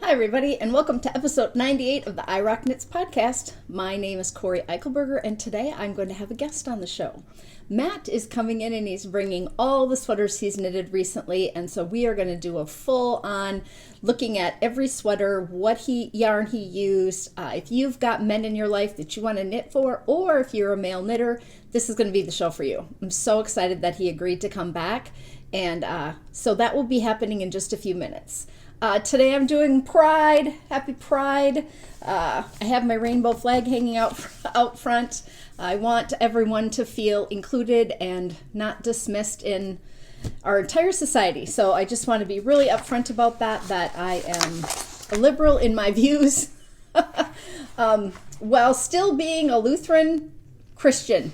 Hi, everybody, and welcome to episode 98 of the I Rock Knits podcast. My name is Corey Eichelberger, and today I'm going to have a guest on the show. Matt is coming in and he's bringing all the sweaters he's knitted recently, and so we are going to do a full-on looking at every sweater, what yarn he used. If you've got men in your life that you want to knit for, or if you're a male knitter, this is going to be the show for you. I'm so excited that he agreed to come back, and so that will be happening in just a few minutes. Today I'm doing Pride. Happy Pride. I have my rainbow flag hanging out front. I want everyone to feel included and not dismissed in our entire society. So I just want to be really upfront about that I am a liberal in my views while still being a Lutheran Christian.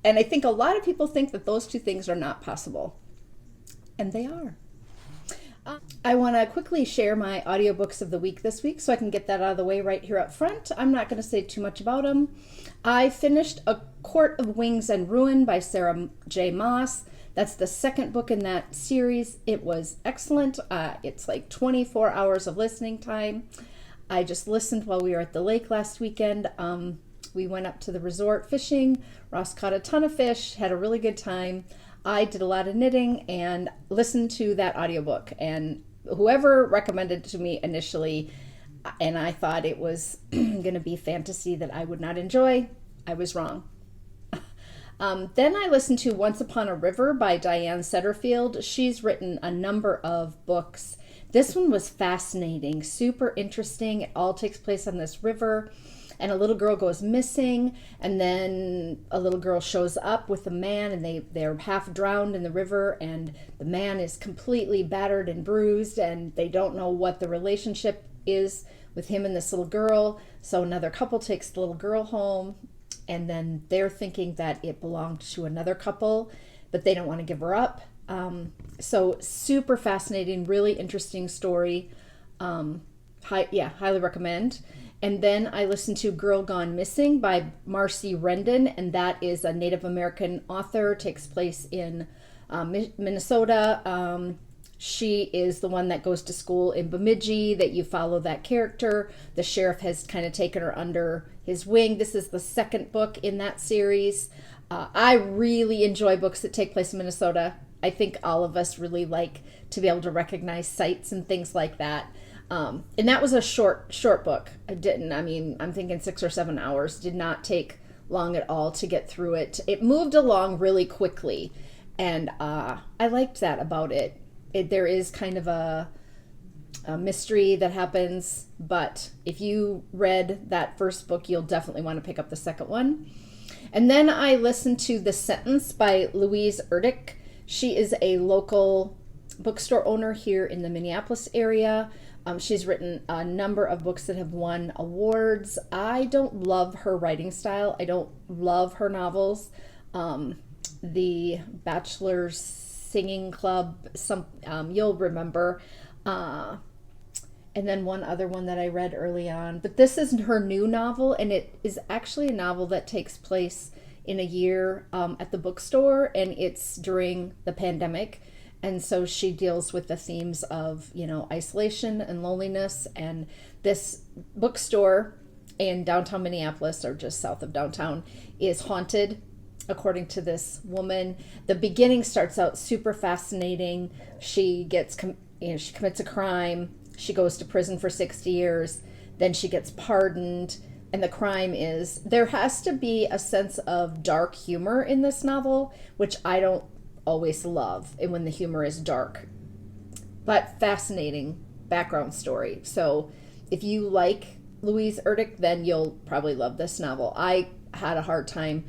And I think a lot of people think that those two things are not possible. And they are. I want to quickly share my audiobooks of the week this week so I can get that out of the way right here up front. I'm not going to say too much about them. I finished A Court of Wings and Ruin by Sarah J. Maas. That's the second book in that series. It was excellent. It's like 24 hours of listening time. I just listened while we were at the lake last weekend. We went up to the resort fishing. Ross caught a ton of fish, had a really good time. I did a lot of knitting and listened to that audiobook, and whoever recommended it to me initially, and I thought it was going to be fantasy that I would not enjoy, I was wrong. Then I listened to Once Upon a River by Diane Setterfield. She's written a number of books. This one was fascinating, super interesting. It all takes place on this river. And a little girl goes missing, and then a little girl shows up with a man, and they're half drowned in the river, and the man is completely battered and bruised, and they don't know what the relationship is with him and this little girl. So another couple takes the little girl home, and then they're thinking that it belonged to another couple, but they don't want to give her up. So super fascinating, really interesting story. Highly recommend. And then I listened to Girl Gone Missing by Marcie Rendon, and that is a Native American author, takes place in Minnesota. She is the one that goes to school in Bemidji, that you follow that character. The sheriff has kind of taken her under his wing. This is the second book in that series. I really enjoy books that take place in Minnesota. I think all of us really like to be able to recognize sites and things like that. And that was a short book. I'm thinking 6 or 7 hours. Did not take long at all to get through it. It moved along really quickly, and I liked that about it. There is kind of a mystery that happens, but if you read that first book, you'll definitely want to pick up the second one. And then I listened to The Sentence by Louise Erdich. She is a local bookstore owner here in the Minneapolis area. She's written a number of books that have won awards. I don't love her writing style. I don't love her novels. The Bachelor's Singing Club, you'll remember. And then one other one that I read early on. But this is her new novel, and it is actually a novel that takes place in a year at the bookstore, and it's during the pandemic. And so she deals with the themes of, isolation and loneliness. And this bookstore in downtown Minneapolis, or just south of downtown, is haunted, according to this woman. The beginning starts out super fascinating. She she commits a crime. She goes to prison for 60 years. Then she gets pardoned. And the crime is, there has to be a sense of dark humor in this novel, which I don't always love, and when the humor is dark, but fascinating background story. So if you like Louise Erdich, then you'll probably love this novel. I had a hard time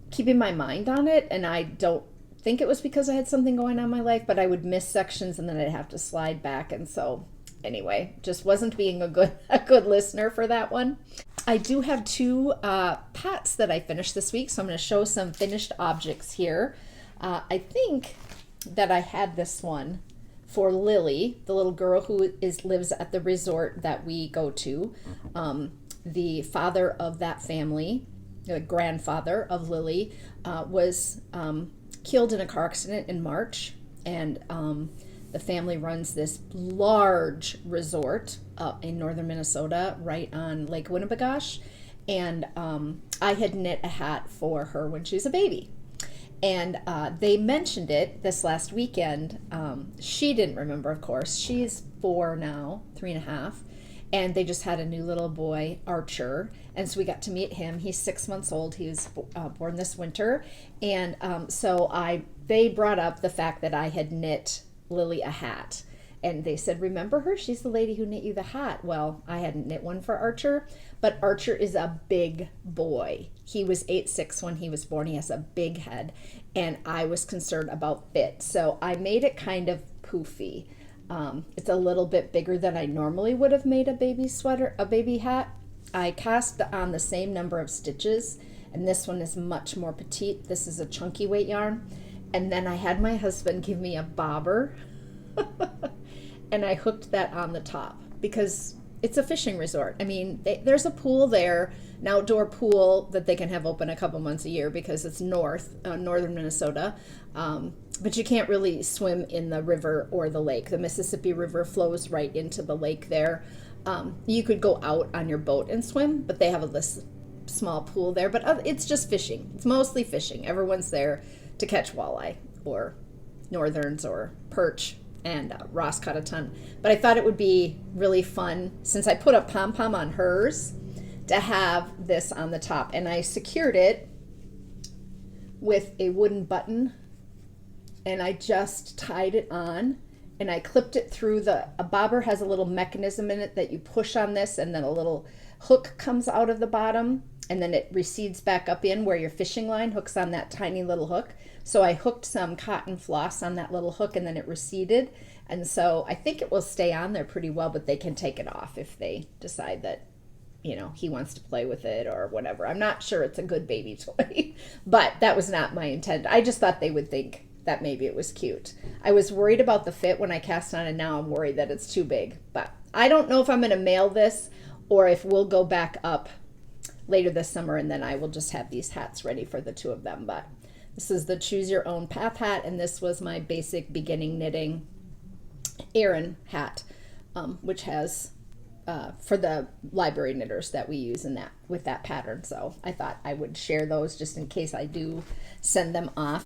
keeping my mind on it, and I don't think it was because I had something going on in my life, but I would miss sections and then I'd have to slide back, and so anyway, just wasn't being a good listener for that one. I do have two pats that I finished this week, so I'm going to show some finished objects here. I think that I had this one for Lily, the little girl who lives at the resort that we go to. The father of that family, the grandfather of Lily, was killed in a car accident in March, and The family runs this large resort in northern Minnesota, right on Lake Winnebagosh. And I had knit a hat for her when she was a baby. And they mentioned it this last weekend. She didn't remember, of course. She's 4 now, 3.5. And they just had a new little boy, Archer. And so we got to meet him. He's 6 months old. He was born this winter. And they brought up the fact that I had knit Lily a hat. And they said, remember her? She's the lady who knit you the hat. Well, I hadn't knit one for Archer, but Archer is a big boy. He was 8'6" when he was born. He has a big head, and I was concerned about fit. So I made it kind of poofy. It's a little bit bigger than I normally would have made a baby hat. I cast on the same number of stitches, and this one is much more petite. This is a chunky weight yarn. And then I had my husband give me a bobber. And I hooked that on the top because it's a fishing resort. I mean, there's a pool there, an outdoor pool that they can have open a couple months a year because it's northern Minnesota. But you can't really swim in the river or the lake. The Mississippi River flows right into the lake there. You could go out on your boat and swim, but they have this small pool there. But it's just fishing. It's mostly fishing. Everyone's there to catch walleye or northerns or perch. And Ross caught a ton. But I thought it would be really fun, since I put a pom-pom on hers, to have this on the top. And I secured it with a wooden button, and I just tied it on, and I clipped it through a bobber has a little mechanism in it that you push on this, and then a little hook comes out of the bottom, and then it recedes back up in where your fishing line hooks on that tiny little hook. So I hooked some cotton floss on that little hook, and then it receded. And so I think it will stay on there pretty well, but they can take it off if they decide that, he wants to play with it or whatever. I'm not sure it's a good baby toy, but that was not my intent. I just thought they would think that maybe it was cute. I was worried about the fit when I cast on, and now I'm worried that it's too big. But I don't know if I'm going to mail this or if we'll go back up later this summer, and then I will just have these hats ready for the two of them. But this is the Choose Your Own Path hat, and this was my basic beginning knitting Aran hat, which has for the library knitters that we use with that pattern. So I thought I would share those just in case I do send them off.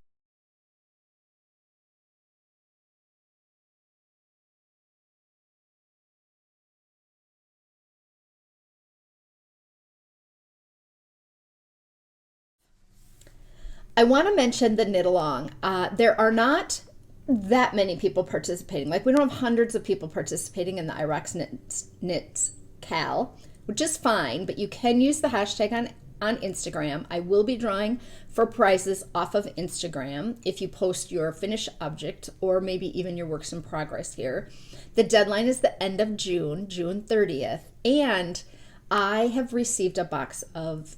I want to mention the knit along. There are not that many people participating. Like, we don't have hundreds of people participating in the IROX Knits Cal, which is fine, but you can use the hashtag on Instagram. I will be drawing for prizes off of Instagram if you post your finished object or maybe even your works in progress here. The deadline is the end of June, June 30th, and I have received a box of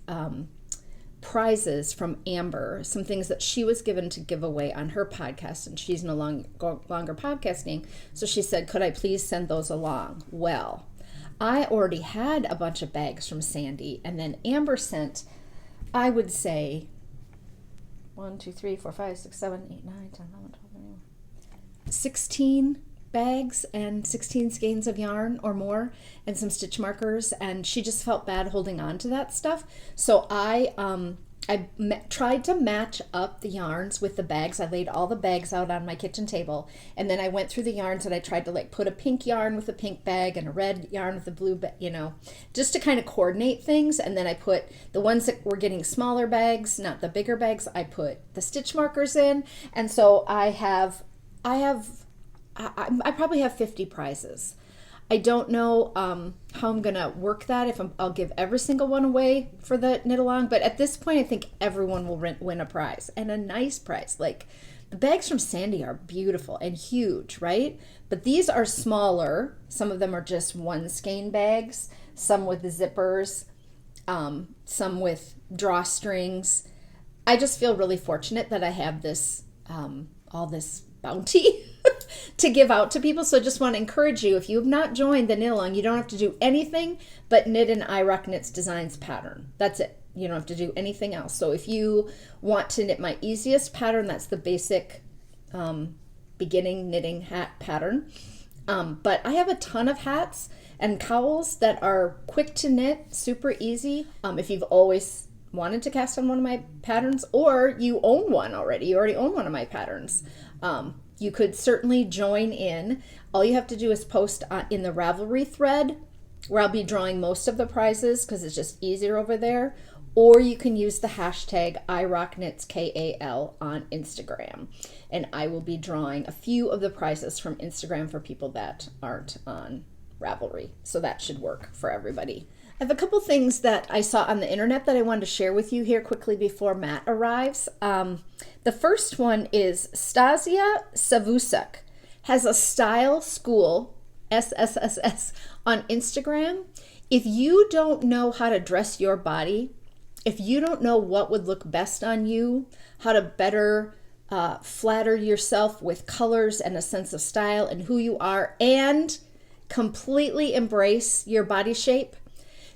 prizes from Amber, some things that she was given to give away on her podcast, and she's no longer podcasting. So she said, could I please send those along? Well, I already had a bunch of bags from Sandy, and then Amber sent, I would say, 1, 2, 3, 4, 5, 6, 7, 8, 9, 10, 11, 12, 13, 16 bags and 16 skeins of yarn or more and some stitch markers, and she just felt bad holding on to that stuff. So I tried to match up the yarns with the bags. I laid all the bags out on my kitchen table, and then I went through the yarns and I tried to put a pink yarn with a pink bag and a red yarn with a blue bag, just to kind of coordinate things. And then I put the ones that were getting smaller bags, not the bigger bags, I put the stitch markers in. And so I probably have 50 prizes. I don't know how I'm going to work that, if I'll give every single one away for the knit along, but at this point I think everyone will win a prize, and a nice prize. Like, the bags from Sandy are beautiful and huge, right? But these are smaller. Some of them are just 1 skein bags, some with zippers, some with drawstrings. I just feel really fortunate that I have this all this bounty to give out to people. So I just want to encourage you, if you have not joined the knit along, you don't have to do anything but knit an IROC Knits Designs pattern. That's it. You don't have to do anything else. So if you want to knit my easiest pattern, that's the basic beginning knitting hat pattern. But I have a ton of hats and cowls that are quick to knit, super easy. If you've always wanted to cast on one of my patterns, or you own one already, you already own one of my patterns, you could certainly join in. All you have to do is post in the Ravelry thread, where I'll be drawing most of the prizes because it's just easier over there. Or you can use the hashtag iRockKnitsKAL on Instagram. And I will be drawing a few of the prizes from Instagram for people that aren't on Ravelry. So that should work for everybody. I have a couple things that I saw on the internet that I wanted to share with you here quickly before Matt arrives. The first one is Stasia Savusek has a style school, SSSS, on Instagram. If you don't know how to dress your body, if you don't know what would look best on you, how to better flatter yourself with colors and a sense of style and who you are, and completely embrace your body shape,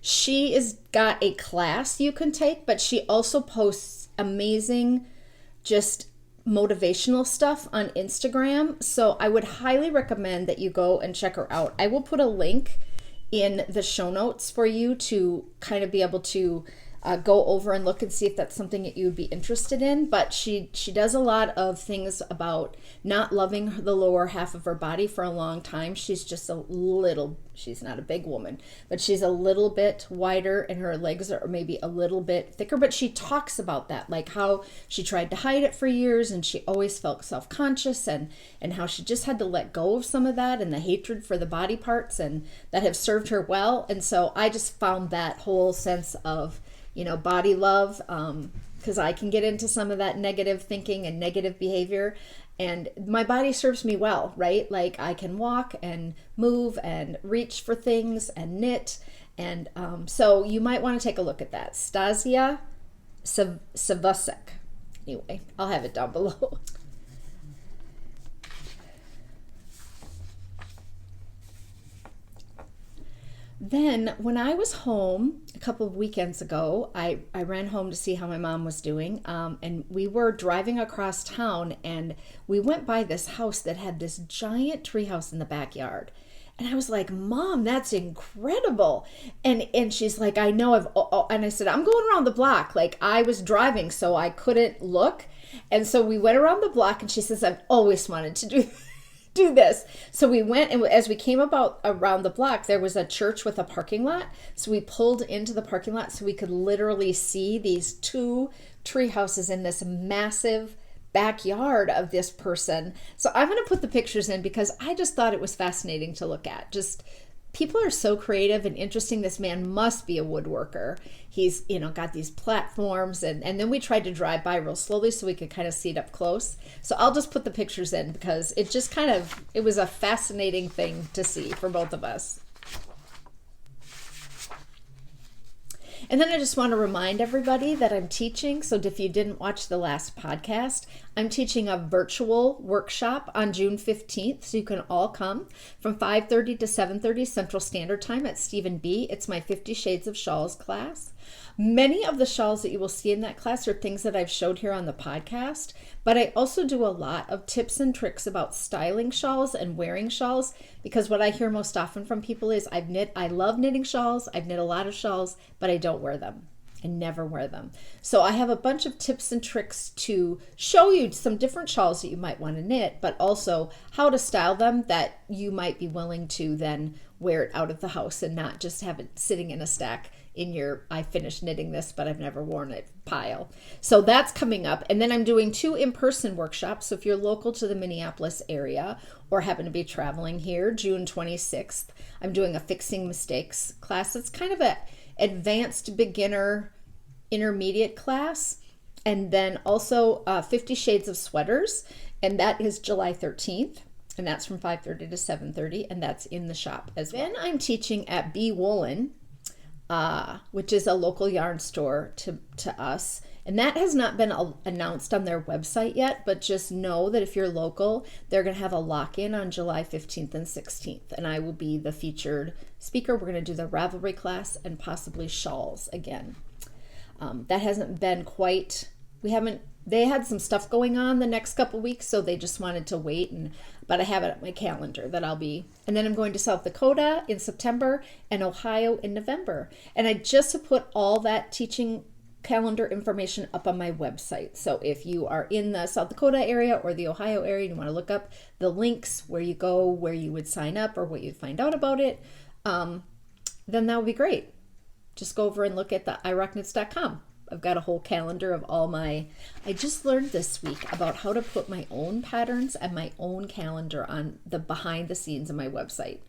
she has got a class you can take, but she also posts amazing, just motivational stuff on Instagram. So I would highly recommend that you go and check her out. I will put a link in the show notes for you to kind of be able to go over and look and see if that's something that you would be interested in. But she does a lot of things about not loving the lower half of her body for a long time. She's just she's not a big woman, but she's a little bit wider and her legs are maybe a little bit thicker. But she talks about that, like how she tried to hide it for years and she always felt self-conscious, and how she just had to let go of some of that and the hatred for the body parts, and that have served her well. And so I just found that whole sense of, body love, because I can get into some of that negative thinking and negative behavior, and my body serves me well, right? Like I can walk and move and reach for things and knit. And so you might want to take a look at that. Stasia Savusek. Anyway, I'll have it down below. Then when I was home a couple of weekends ago, I ran home to see how my mom was doing, and we were driving across town, and we went by this house that had this giant treehouse in the backyard. And I was like, Mom, that's incredible. And she's like, I know. And I said, I'm going around the block. Like I was driving, so I couldn't look. And so we went around the block, and she says, I've always wanted to do this. So we went, and as we came around the block, there was a church with a parking lot. So we pulled into the parking lot so we could literally see these two tree houses in this massive backyard of this person. So I'm going to put the pictures in because I just thought it was fascinating to look at. Just people are so creative and interesting. This man must be a woodworker. He's, got these platforms, and then we tried to drive by real slowly so we could kind of see it up close. So I'll just put the pictures in because it just it was a fascinating thing to see for both of us. And then I just want to remind everybody that I'm teaching. So if you didn't watch the last podcast, I'm teaching a virtual workshop on June 15th. So you can all come from 5:30 to 7:30 Central Standard Time at Stephen B. It's my 50 Shades of Shawls class. Many of the shawls that you will see in that class are things that I've showed here on the podcast, but I also do a lot of tips and tricks about styling shawls and wearing shawls, because what I hear most often from people is I love knitting shawls, I've knit a lot of shawls, but I don't wear them. I never wear them. So I have a bunch of tips and tricks to show you some different shawls that you might want to knit, but also how to style them that you might be willing to then wear it out of the house and not just have it sitting in a stack in your I finished knitting this but I've never worn it pile. So that's coming up. And then I'm doing 2 in-person workshops. So if you're local to the Minneapolis area or happen to be traveling here, June 26th, I'm doing a Fixing Mistakes class. It's kind of a advanced beginner intermediate class. And then also 50 Shades of Sweaters, and that is July 13th. And that's from 5:30 to 7:30, and that's in the shop as well. Then I'm teaching at Bee Woolen, which is a local yarn store to us. And that has not been announced on their website yet, but just know that if you're local, they're going to have a lock-in on July 15th and 16th. And I will be the featured speaker. We're going to do the Ravelry class and possibly shawls again. That hasn't been we haven't they had some stuff going on the next couple weeks, so they just wanted to wait. But I have it on my calendar that I'll be. And then I'm going to South Dakota in September and Ohio in November. And I just put all that teaching calendar information up on my website. So if you are in the South Dakota area or the Ohio area and you want to look up the links where you go, where you would sign up or what you'd find out about it, then that would be great. Just go over and look at the iRockKnits.com. I've got a whole calendar of all my, I just learned this week about how to put my own patterns and my own calendar on the behind the scenes of my website.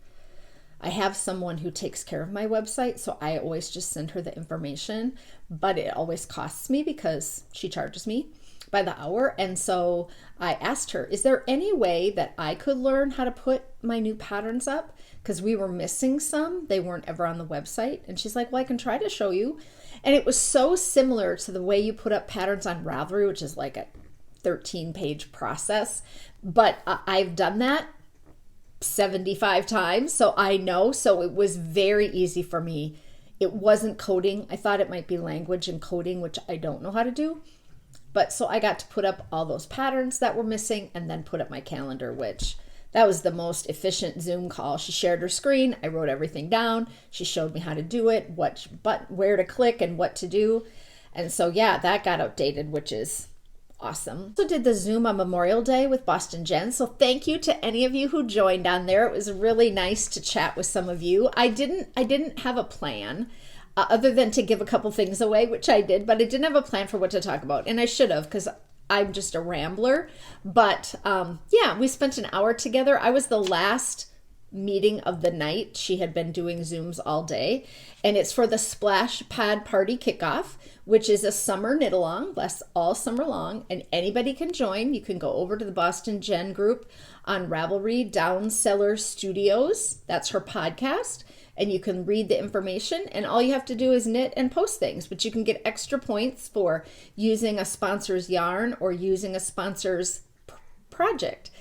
I have someone who takes care of my website, so I always just send her the information, but it always costs me because she charges me by the hour. And so I asked her, is there any way that I could learn how to put my new patterns up? Because we were missing some. They weren't ever on the website. And she's like, well, I can try to show you. And it was so similar to the way you put up patterns on Ravelry, which is like a 13-page process. But I've done that 75 times, so I know. So it was very easy for me. It wasn't coding. I thought it might be language and coding, which I don't know how to do. But so I got to put up all those patterns that were missing and then put up my calendar, which that was the most efficient Zoom call. She shared her screen. I wrote everything down. She showed me how to do it, where to click and what to do. And so, yeah, that got outdated, which is awesome. Also did the Zoom on Memorial Day with Boston Jen. So thank you to any of you who joined on there. It was really nice to chat with some of you. I didn't have a plan other than to give a couple things away, which I did, but I didn't have a plan for what to talk about. And I should have, because I'm just a rambler. But yeah, we spent an hour together. I was the last meeting of the night. She had been doing Zooms all day. And it's for the Splash Pad Party Kickoff, which is a summer knit along, lasts all summer long, and anybody can join. You can go over to the Boston Jen group on Ravelry, Downseller Studios. That's her podcast. And you can read the information, and all you have to do is knit and post things. But you can get extra points for using a sponsor's yarn or using a sponsor's project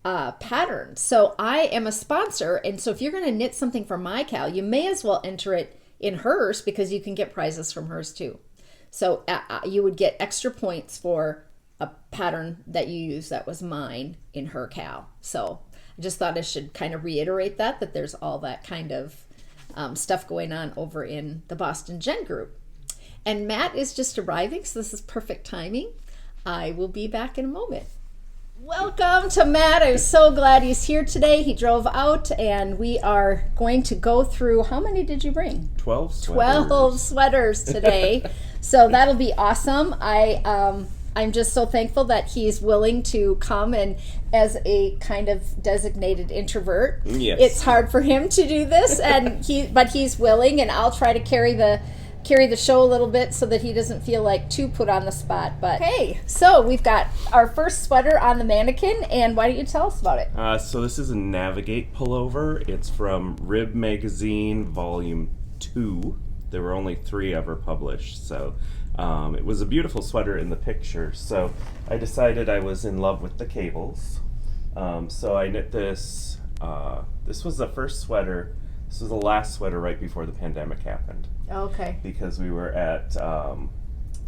pattern. So I am a sponsor, and so if you're going to knit something for my Cal, you may as well enter it in hers because you can get prizes from hers too. So you would get extra points for a pattern that you use that was mine in her Cal. So I just thought I should kind of reiterate that there's all that kind of stuff going on over in the Boston Jen group. And Matt is just arriving, so this is perfect timing. I will be back in a moment. Welcome to Matt. I'm so glad he's here today. He drove out, and we are going to go through, how many did you bring? 12 sweaters. 12 sweaters today. So that'll be awesome. I'm just so thankful that he's willing to come, and as a kind of designated introvert, yes, it's hard for him to do this, but he's willing, and I'll try to carry the show a little bit so that he doesn't feel like too put on the spot. But hey, so we've got our first sweater on the mannequin, and why don't you tell us about it? So this is a Navigate pullover. It's from Rib Magazine Volume 2. There were only 3 ever published, so it was a beautiful sweater in the picture. So I decided I was in love with the cables. So I knit this. This was the first sweater. This was the last sweater right before the pandemic happened. Okay. Because we were at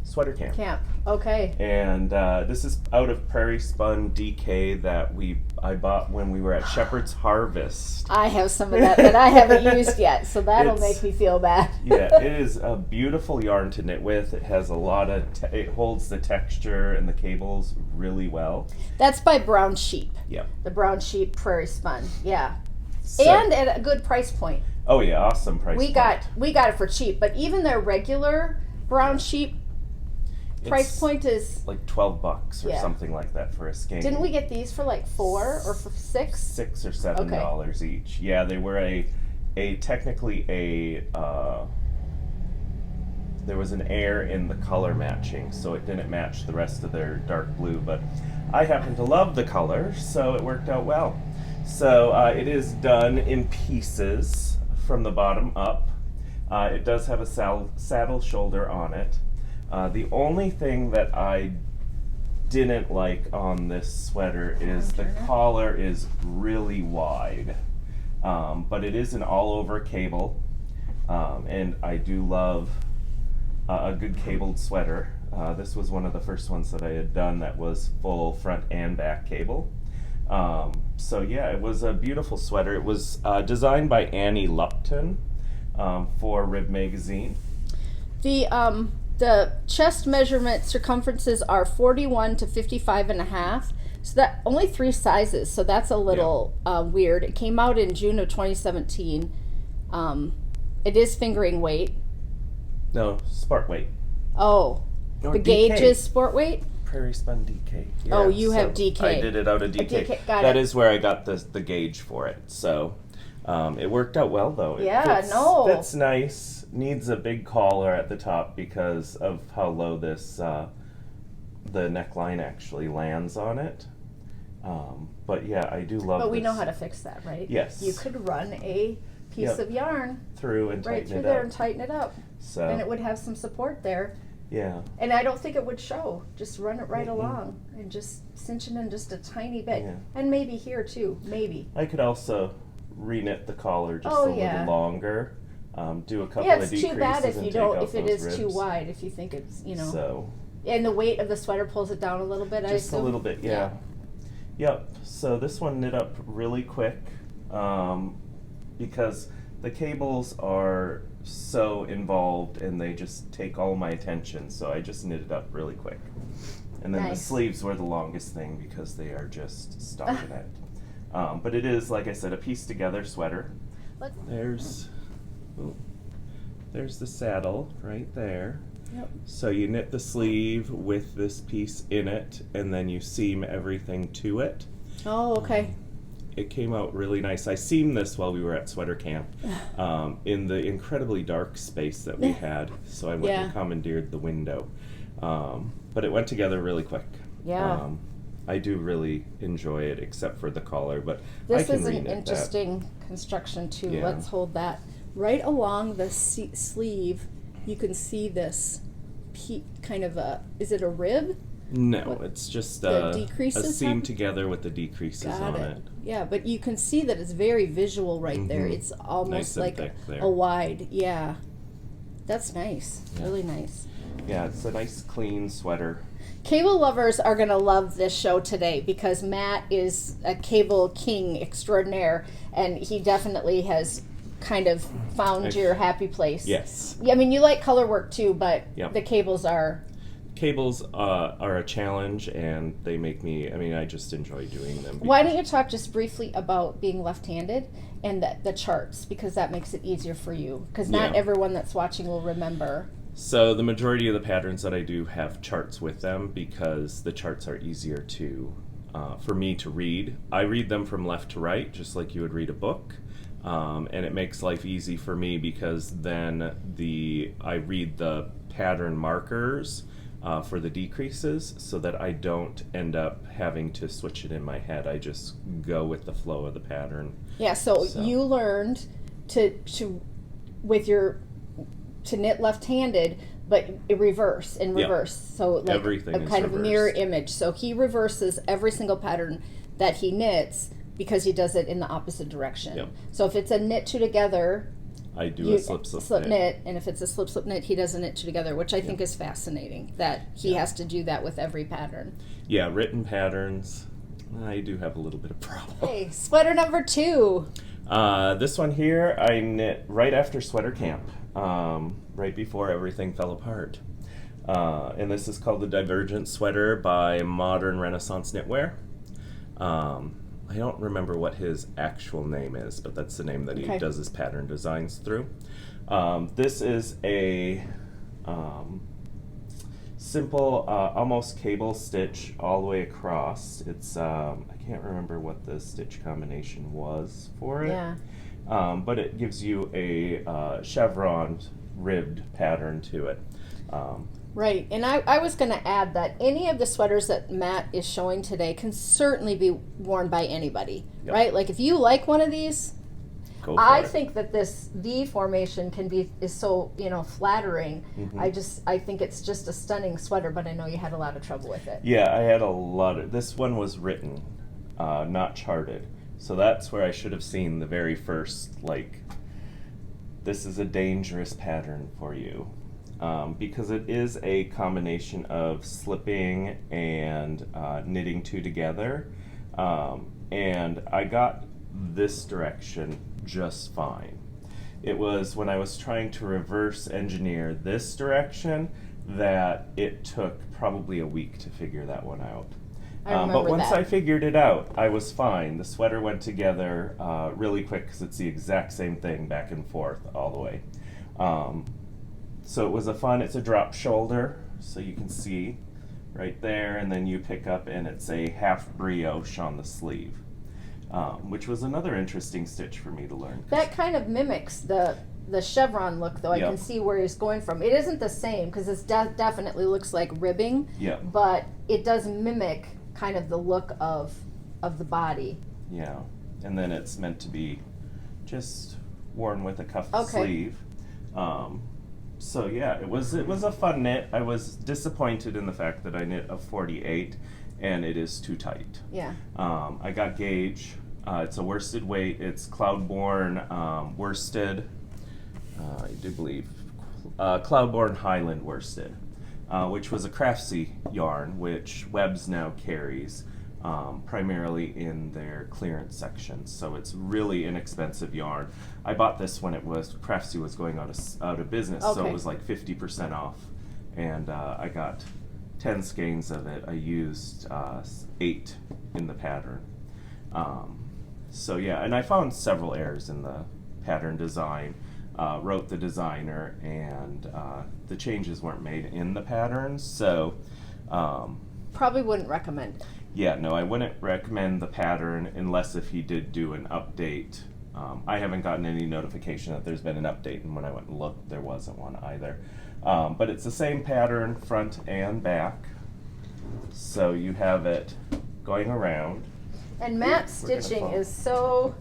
sweater camp. Okay. And this is out of Prairie Spun DK that I bought when we were at Shepherd's Harvest. I have some of that I haven't used yet, so that'll make me feel bad. Yeah, it is a beautiful yarn to knit with. It has a lot of, it holds the texture and the cables really well. That's by Brown Sheep. Yeah. The Brown Sheep Prairie Spun, yeah. So, and at a good price point. Oh yeah, awesome price point. We got it for cheap, but even their regular Brown Sheep price point is like $12 or something like that for a skein. Didn't we get these for like $4 or for $6? $6 or $7 each. Yeah, they were technically there was an error in the color matching, so it didn't match the rest of their dark blue, but I happen to love the color, so it worked out well. So it is done in pieces from the bottom up. It does have a saddle shoulder on it. The only thing that I didn't like on this sweater is the collar is really wide, but it is an all-over cable, and I do love a good cabled sweater. This was one of the first ones that I had done that was full front and back cable. So yeah, it was a beautiful sweater. It was designed by Annie Lupton for Rib Magazine. The chest measurement circumferences are 41 to 55.5. So that only 3 sizes. So that's a little weird. It came out in June of 2017. It is fingering weight. No, sport weight. Oh, Or the DK. gauge is sport weight. Prairie Spun DK. Yeah, Oh, you have DK. I did it out of DK. DK, got That it. is where I got the gauge for it. So it worked out well though. It fits nice. Needs a big collar at the top because of how low this the neckline actually lands on it. But yeah, I do love. But we this. know how to fix that, right? Yes. You could run a piece of yarn through and right tighten through it there up. and tighten it up. So And it would have some support there. yeah. And I don't think it would show. Just run it right along and just cinch it in just a tiny bit. Yeah. And maybe here too, maybe. I could also reknit the collar just Oh, a yeah. little longer. Do a couple Yeah, of it's decreases too bad if and you take don't, out if it those is too ribs. wide, if you think it's, So and the weight of the sweater pulls it down a little bit, I just a assume? little bit, yeah. Yep. So this one knit up really quick because the cables are so involved and they just take all my attention. So I just knit it up really quick. And then the Nice. sleeves were the longest thing because they are just stuck in it. But it is, like I said, a piece together sweater. There's the saddle right there. Yep. So you knit the sleeve with this piece in it, and then you seam everything to it. Oh, okay. It came out really nice. I seamed this while we were at sweater camp in the incredibly dark space that we had. So I went and commandeered the window. But it went together really quick. Yeah. I do really enjoy it, except for the collar, but This I can is an reknit that. interesting construction too. Yeah. Let's hold that. Right along the sleeve, you can see this kind of is it a rib? No, it's just the a decreases seam happen? together with the decreases Got on it. it. Yeah, but you can see that it's very visual right there. Mhm. It's almost Nice and like thick there. a wide, yeah. That's nice, Yeah. really nice. Yeah, it's a nice clean sweater. Cable lovers are going to love this show today because Matt is a cable king extraordinaire, and he definitely has kind of found your happy place. Yes. Yeah, I mean, you like color work too, but Yep. the cables are... Cables are a challenge, and they make me, I just enjoy doing them. Why don't you talk just briefly about being left-handed and the charts, because that makes it easier for you, because not Yeah. everyone that's watching will remember. So the majority of the patterns that I do have charts with them because the charts are easier to, for me to read. I read them from left to right, just like you would read a book. And it makes life easy for me because then I read the pattern markers for the decreases so that I don't end up having to switch it in my head. I just go with the flow of the pattern. Yeah, so you learned to knit left-handed, but reverse. So like Everything a is kind of a mirror reversed. image. So he reverses every single pattern that he knits because he does it in the opposite direction. Yep. So if it's a knit two together, I do a slip knit, and if it's a slip knit, he does a knit two together, which I think is fascinating that he has to do that with every pattern. Yeah, written patterns, I do have a little bit of problem. Hey, sweater number 2. This one here I knit right after sweater camp, right before everything fell apart. And this is called the Divergent sweater by Modern Renaissance Knitwear. I don't remember what his actual name is, but that's the name that he does his pattern designs through. This is a simple, almost cable stitch all the way across. It's I can't remember what the stitch combination was for it. Yeah. But it gives you a chevron ribbed pattern to it. Right, and I was going to add that any of the sweaters that Matt is showing today can certainly be worn by anybody, right? Like if you like one of these, Go for I it. think that this V formation is so flattering. Mm-hmm. I think it's just a stunning sweater, but I know you had a lot of trouble with it. Yeah, I had a lot of. This one was written, not charted. So that's where I should have seen the very first, this is a dangerous pattern for you. because it is a combination of slipping and knitting two together. And I got this direction just fine. It was when I was trying to reverse engineer this direction that it took probably a week to figure that one out. But once I figured it out, I was fine. The sweater went together really quick because it's the exact same thing back and forth all the way. So it was it's a drop shoulder, so you can see right there, and then you pick up and it's a half brioche on the sleeve, which was another interesting stitch for me to learn. That kind of mimics the chevron look, though. I can see where he's going from. It isn't the same because this definitely looks like ribbing, but it does mimic kind of the look of the body. Yeah, and then it's meant to be just worn with a cuffed sleeve. So yeah, it was a fun knit. I was disappointed in the fact that I knit a 48 and it is too tight. Yeah. I got gauge. It's a worsted weight. It's Cloudborn worsted. I do believe Cloudborn Highland worsted, which was a Craftsy yarn, which Webb's now carries primarily in their clearance section. So it's really inexpensive yarn. I bought this when Craftsy was going out of business, so it was like 50% off, and I got 10 skeins of it. I used 8 in the pattern. So yeah, and I found several errors in the pattern design. Wrote the designer, and the changes weren't made in the patterns, so probably wouldn't recommend it. Yeah, no, I wouldn't recommend the pattern unless if he did do an update. I haven't gotten any notification that there's been an update, and when I went and looked, there wasn't one either. But it's the same pattern front and back, so you have it going around. And Matt's stitching is so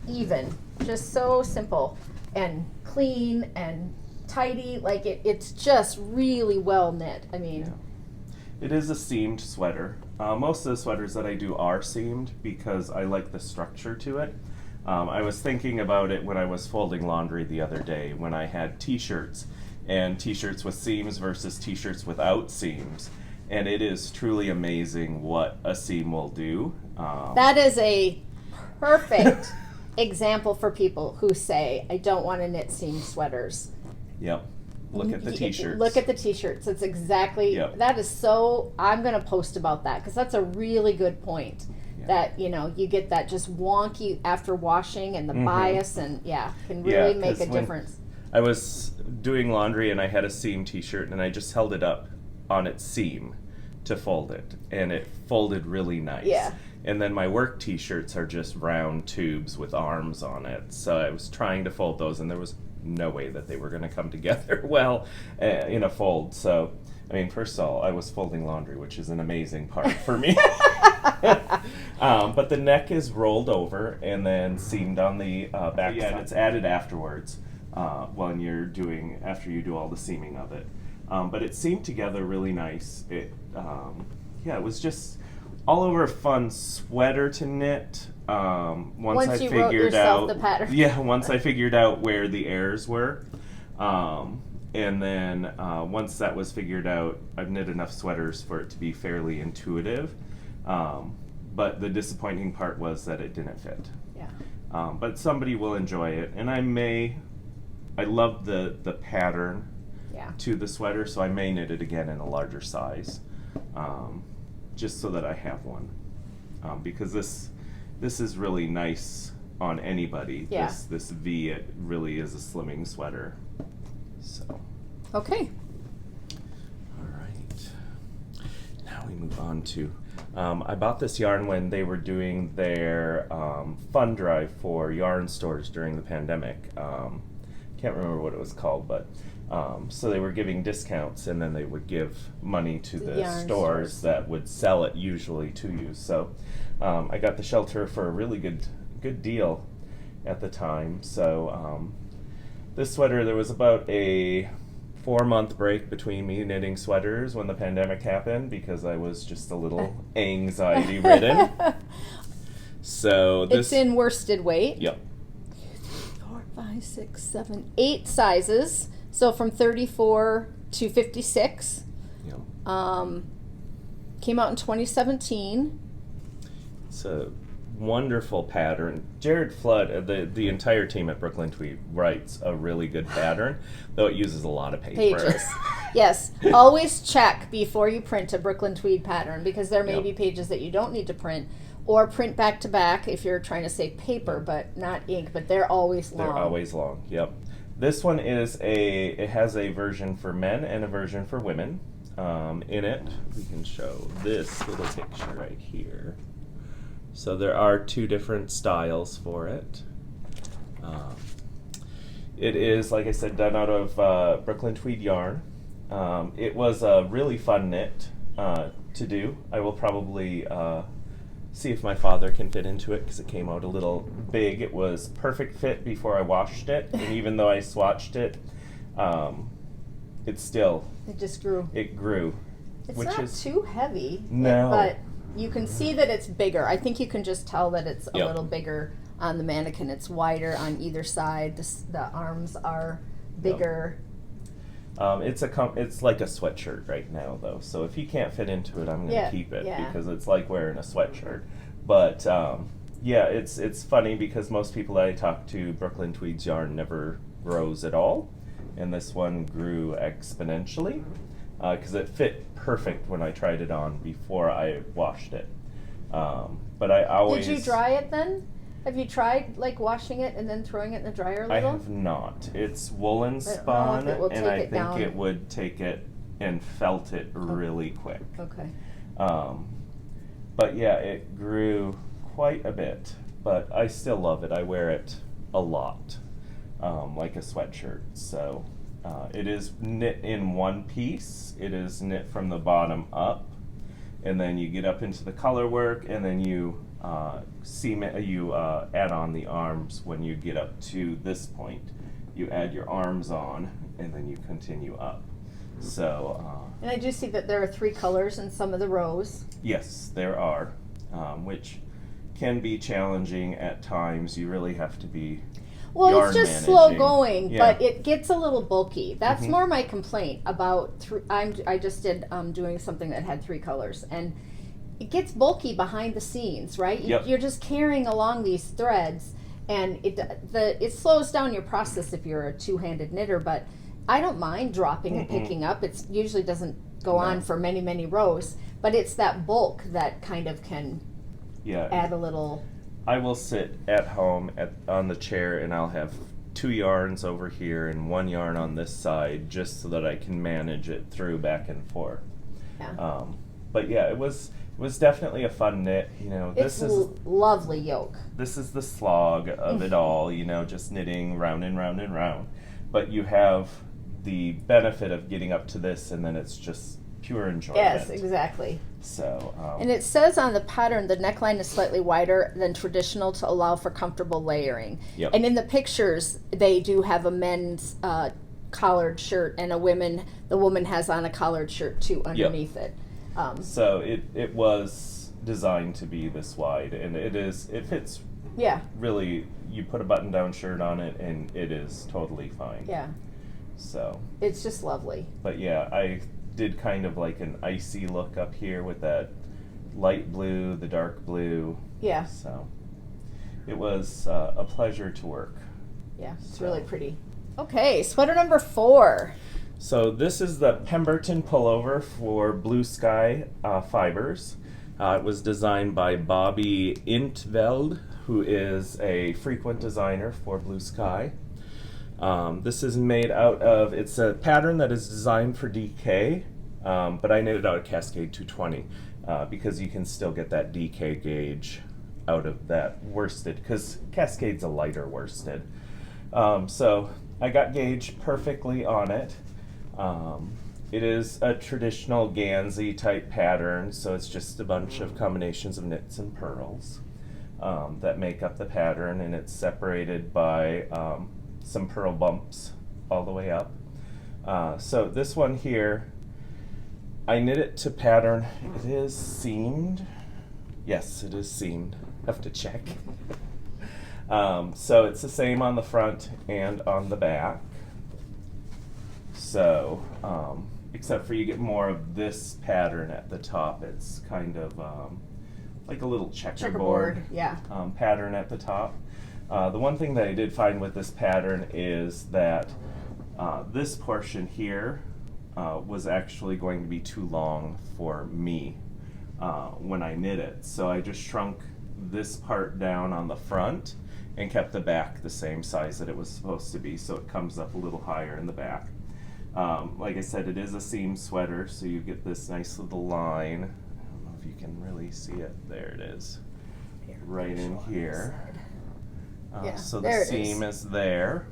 even, just so simple and clean and tidy. Like it's just really well knit. I mean, it is a seamed sweater. Most of the sweaters that I do are seamed because I like the structure to it. I was thinking about it when I was folding laundry the other day when I had t-shirts and t-shirts with seams versus t-shirts without seams, and it is truly amazing what a seam will do. That is a perfect example for people who say, I don't want to knit seam sweaters. Yep. Look at the t-shirts. Look at the t-shirts. It's exactly, that is so, I'm going to post about that because that's a really good point. That, you get that just wonky after washing and the bias and can really make a difference. I was doing laundry and I had a seam t-shirt and I just held it up on its seam to fold it, and it folded really nice. Yeah. And then my work t-shirts are just round tubes with arms on it. So I was trying to fold those and there was no way that they were going to come together well in a fold. So, I mean, first of all, I was folding laundry, which is an amazing part for me. But the neck is rolled over and then seamed on the back side. And it's added afterwards after you do all the seaming of it. But it seamed together really nice. It was just all over a fun sweater to knit. Once I figured out the pattern. Yeah, once I figured out where the errors were. And then once that was figured out, I've knit enough sweaters for it to be fairly intuitive. But the disappointing part was that it didn't fit. Yeah. But somebody will enjoy it, and I love the pattern to the sweater, so I may knit it again in a larger size, just so that I have one. Because this is really nice on anybody. Yeah. This V, it really is a slimming sweater. So. Okay. All right. Now we move on to. I bought this yarn when they were doing their fund drive for yarn stores during the pandemic. Can't remember what it was called, but so they were giving discounts, and then they would give money to the stores that would sell it usually to you. So I got the Shelter for a really good deal at the time. So this sweater, there was about a 4-month break between me knitting sweaters when the pandemic happened because I was just a little anxiety ridden. So it's in worsted weight. Yep. 4, 5, 6, 7, 8 sizes. So from 34 to 56. Yep. Came out in 2017. It's a wonderful pattern. Jared Flood, the entire team at Brooklyn Tweed writes a really good pattern, though it uses a lot of paper. Pages. Yes. Always check before you print a Brooklyn Tweed pattern, because there may be pages that you don't need to print, or print back to back if you're trying to save paper, but not ink, but they're always long. They're always long, yep. This one is it has a version for men and a version for women. In it, we can show this little picture right here. So there are two different styles for it. It is, like I said, done out of Brooklyn Tweed yarn. It was a really fun knit to do. I will probably see if my father can fit into it, because it came out a little big. It was perfect fit before I washed it, and even though I swatched it, it just grew. It grew. It's not too heavy. No. But you can see that it's bigger. I think you can just tell that it's a little bigger on the mannequin. It's wider on either side. The arms are bigger. It's like a sweatshirt right now, though. So if you can't fit into it, I'm going to keep it, because it's like wearing a sweatshirt. But it's funny, because most people that I talk to, Brooklyn Tweed's yarn never grows at all, and this one grew exponentially, because it fit perfect when I tried it on before I washed it. But I always... Did you dry it then? Have you tried washing it and then throwing it in the dryer a little? I have not. It's woolen spun, and I think it would take it and felt it really quick. Okay. But yeah, it grew quite a bit, but I still love it. I wear it a lot, like a sweatshirt. So it is knit in one piece. It is knit from the bottom up, and then you get up into the color work, and then you add on the arms when you get up to this point. You add your arms on, and then you continue up. So. And I do see that there are 3 colors in some of the rows. Yes, there are, which can be challenging at times. You really have to be. Well, it's just slow going, but it gets a little bulky. That's more my complaint about. I just did doing something that had 3 colors, and it gets bulky behind the scenes, right? You're just carrying along these threads, and it slows down your process if you're a two-handed knitter. But I don't mind dropping and picking up. It usually doesn't go on for many, many rows, but it's that bulk that kind of can add a little. I will sit at home on the chair, and I'll have 2 yarns over here and 1 yarn on this side, just so that I can manage it through back and forth. Yeah. But yeah, it was definitely a fun knit. This is lovely yoke. This is the slog of it all. Just knitting round and round and round. But you have the benefit of getting up to this, and then it's just pure enjoyment. Yes, exactly. So. And it says on the pattern the neckline is slightly wider than traditional to allow for comfortable layering. Yep. And in the pictures, they do have a men's collared shirt, and the woman has on a collared shirt too underneath it. So it was designed to be this wide, and it fits. Yeah. Really, you put a button-down shirt on it, and it is totally fine. Yeah. So. It's just lovely. But yeah, I did kind of like an icy look up here with that light blue, the dark blue. Yeah. So it was a pleasure to work. Yeah, it's really pretty. Okay, sweater number 4. So this is the Pemberton Pullover for Blue Sky Fibers. It was designed by Bobbi IntVeld, who is a frequent designer for Blue Sky. This is made out of, it's a pattern that is designed for DK, but I knit it out of Cascade 220 because you can still get that DK gauge out of that worsted, because Cascade's a lighter worsted. So I got gauged perfectly on it. It is a traditional Gansey type pattern, so it's just a bunch of combinations of knits and purls that make up the pattern, and it's separated by some purl bumps all the way up. So this one here, I knit it to pattern. It is seamed. Yes, it is seamed. Have to check. So it's the same on the front and on the back. So, except for you get more of this pattern at the top. It's kind of like a little checkerboard yeah. Pattern at the top. The one thing that I did find with this pattern is that this portion here was actually going to be too long for me when I knit it. So I just shrunk this part down on the front and kept the back the same size that it was supposed to be, so it comes up a little higher in the back. Like I said, it is a seam sweater, so you get this nice little line. I don't know if you can really see it. There it is, right in here. So the seam is there.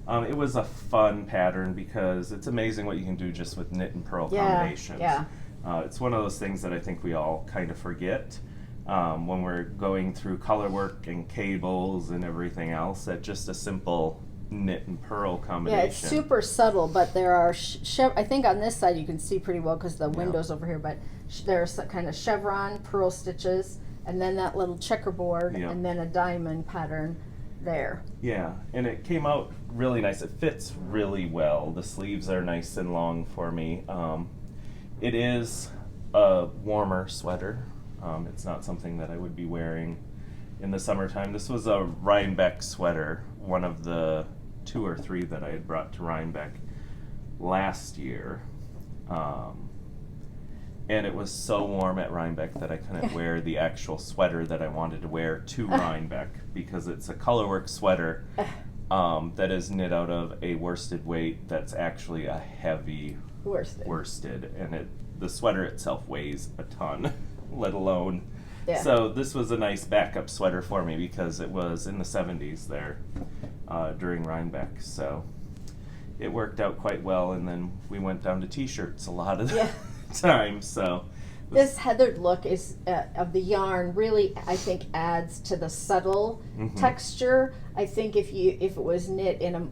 It was a fun pattern because it's amazing what you can do just with knit and purl combinations. Yeah. It's one of those things that I think we all kind of forget when we're going through color work and cables and everything else, that just a simple knit and purl combination. Yeah, it's super subtle, but there are, I think on this side you can see pretty well because the window's over here, but there's kind of chevron purl stitches, and then that little checkerboard, and then a diamond pattern there. Yeah, and it came out really nice. It fits really well. The sleeves are nice and long for me. It is a warmer sweater. It's not something that I would be wearing in the summertime. This was a Rhinebeck sweater, one of the 2 or 3 that I had brought to Rhinebeck last year. And it was so warm at Rhinebeck that I couldn't wear the actual sweater that I wanted to wear to Rhinebeck, because it's a colorwork sweater that is knit out of a worsted weight that's actually a heavy worsted, and the sweater itself weighs a ton, let alone. So this was a nice backup sweater for me because it was in the 70s there during Rhinebeck, so it worked out quite well. And then we went down to t-shirts a lot of the time. So this heathered look is of the yarn really, I think, adds to the subtle texture. I think if it was knit in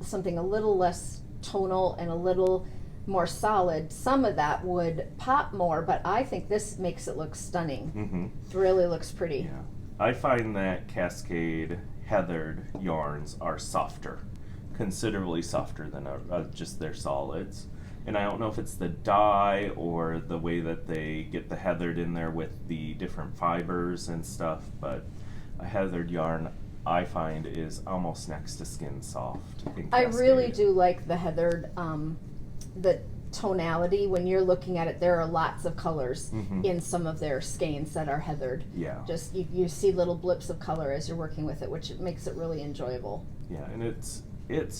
something a little less tonal and a little more solid, some of that would pop more, but I think this makes it look stunning. It really looks pretty. Yeah, I find that Cascade heathered yarns are softer, considerably softer than just their solids. And I don't know if it's the dye or the way that they get the heathered in there with the different fibers and stuff, but a heathered yarn I find is almost next to skin soft. I really do like the heathered, the tonality. When you're looking at it, there are lots of colors in some of their skeins that are heathered. Yeah. Just you see little blips of color as you're working with it, which makes it really enjoyable. Yeah, and it's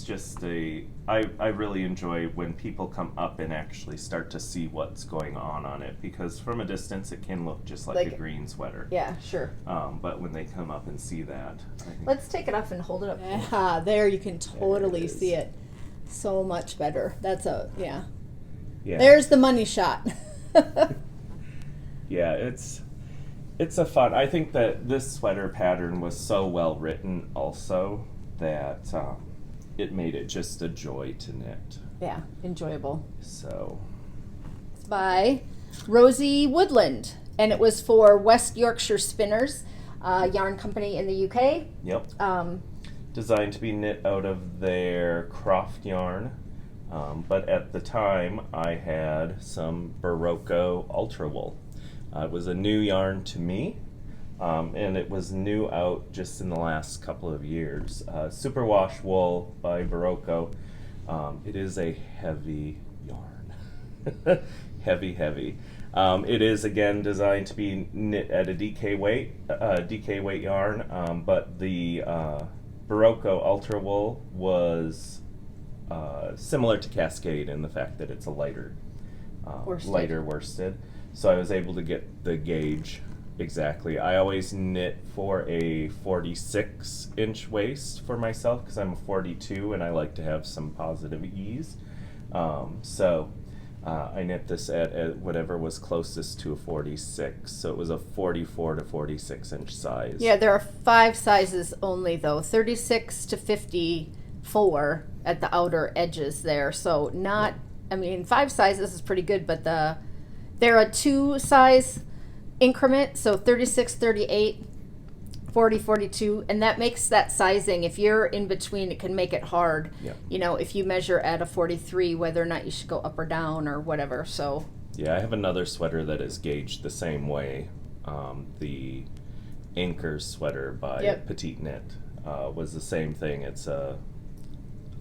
just I really enjoy when people come up and actually start to see what's going on it, because from a distance it can look just like a green sweater. Yeah, sure. But when they come up and see that, I think, let's take it off and hold it up. There you can totally see it so much better. That's yeah. There's the money shot. Yeah, it's a fun. I think that this sweater pattern was so well written also that it made it just a joy to knit. Yeah, enjoyable. So it's by Rosee Woodland, and it was for West Yorkshire Spinners, yarn company in the UK. Yep. Designed to be knit out of their Croft yarn, but at the time I had some Berroco Ultra wool. It was a new yarn to me, and it was new out just in the last couple of years. Superwash wool by Berroco. It is a heavy yarn. Heavy. It is again designed to be knit at a DK weight yarn, but the Berroco Ultra wool was similar to Cascade in the fact that it's a lighter worsted. So I was able to get the gauge exactly. I always knit for a 46-inch waist for myself because I'm a 42 and I like to have some positive ease. So I knit this at whatever was closest to a 46. So it was a 44 to 46-inch size. Yeah, there are 5 sizes only though, 36 to 54 at the outer edges there. So not, I mean, 5 sizes is pretty good, but they're a 2 size increment, so 36, 38, 40, 42, and that makes that sizing, if you're in between, it can make it hard. Yeah. You know, if you measure at a 43, whether or not you should go up or down or whatever. So yeah, I have another sweater that is gauged the same way. The Anker sweater by Petite Knit was the same thing. It's a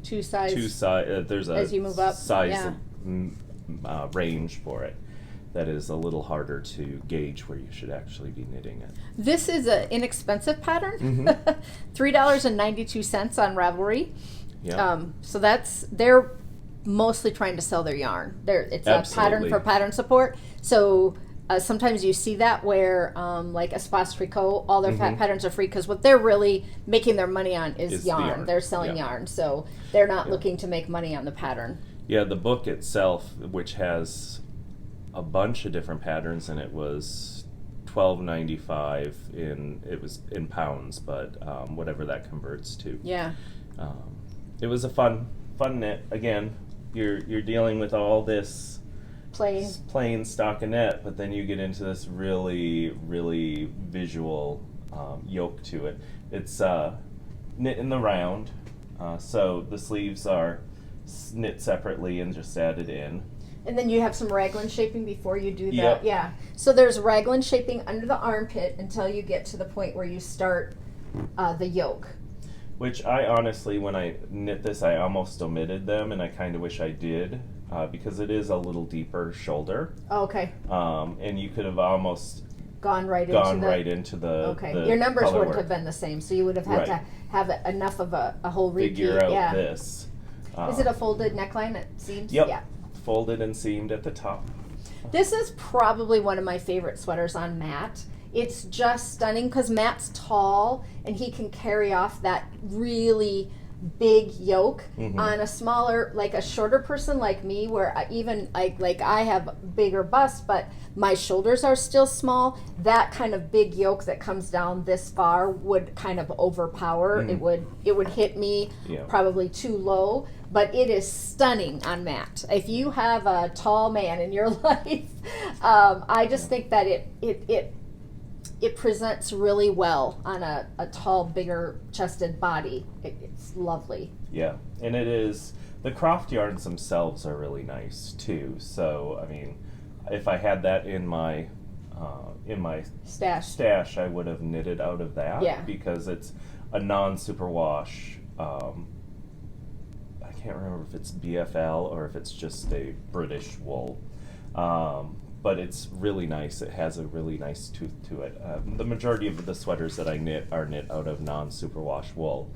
two size. There's a as you move up. size range for it. That is a little harder to gauge where you should actually be knitting it. This is an inexpensive pattern. Mm-hmm. $3.92 on Ravelry. Yeah. So they're mostly trying to sell their yarn. It's Absolutely. a pattern for pattern support. So sometimes you see that where like Espace Tricot, all their patterns are free because what they're really making their money on is the yarn. yarn. They're selling yarn. So they're not looking to make money on the pattern. Yeah, the book itself, which has a bunch of different patterns, and it was $12.95 in pounds, but whatever that converts to. Yeah. It was a fun knit. Again, you're dealing with all this Plain stockinette, but then you get into this really, really visual yoke to it. It's knit in the round, so the sleeves are knit separately and just added in. And then you have some raglan shaping before you do that. Yep. Yeah. So there's raglan shaping under the armpit until you get to the point where you start the yoke. Which I honestly, when I knit this, I almost omitted them, and I kind of wish I did, because it is a little deeper shoulder. Oh, okay. And you could have almost gone right into the Okay. Your numbers color wouldn't work. have been the same, so you would have had to have enough of a whole repeat. Figure out this. Is it a folded neckline at seams? Yep. Yeah. Folded and seamed at the top. This is probably one of my favorite sweaters on Matt. It's just stunning because Matt's tall and he can carry off that really big yoke on a smaller, like a shorter person like me, where I have bigger bust, but my shoulders are still small. That kind of big yoke that comes down this far would kind of overpower. It would hit me probably too low. But it is stunning on Matt. If you have a tall man in your life, I just think that it presents really well on a tall, bigger chested body. It's lovely. Yeah, and it is, the Croft yarns themselves are really nice too. So, I mean, if I had that in my stash, I would have knitted out of that because it's a non-superwash. I can't remember if it's BFL or if it's just a British wool. But it's really nice. It has a really nice tooth to it. The majority of the sweaters that I knit are knit out of non-superwash wool.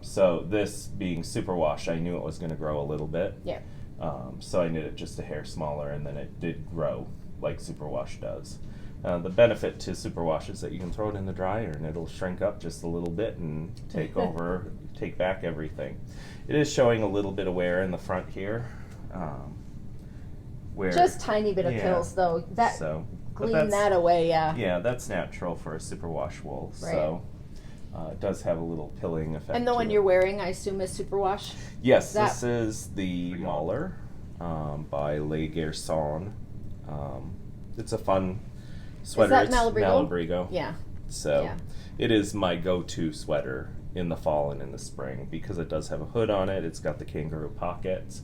So this being superwash, I knew it was going to grow a little bit. Yeah. So I knit it just a hair smaller, and then it did grow like superwash does. The benefit to superwash is that you can throw it in the dryer and it'll shrink up just a little bit and take back everything. It is showing a little bit of wear in the front here. Just tiny bit of pills though. Glean that away, Yeah, that's natural for a superwash wool. Right. So it does have a little pilling effect. And the one you're wearing, I assume, is superwash? Yes, this is the Mahler by Les Garçons. It's a fun sweater. Is that Malabrigo? Malabrigo. Yeah. So it is my go-to sweater in the fall and in the spring because it does have a hood on it. It's got the kangaroo pockets.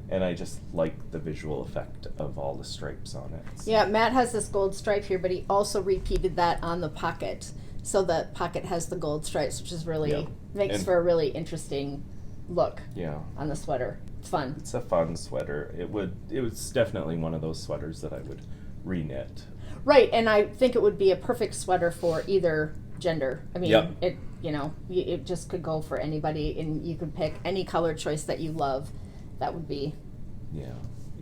And I just like the visual effect of all the stripes on it. So. Yeah, Matt has this gold stripe here, but he also repeated that on the pocket. So the pocket has the gold stripes, which is really, makes for a really interesting look on the sweater. It's fun. It's a fun sweater. It was definitely one of those sweaters that I would re-knit. Right, and I think it would be a perfect sweater for either gender. I mean, it just could go for anybody, and you could pick any color choice that you love. That would be. Yeah,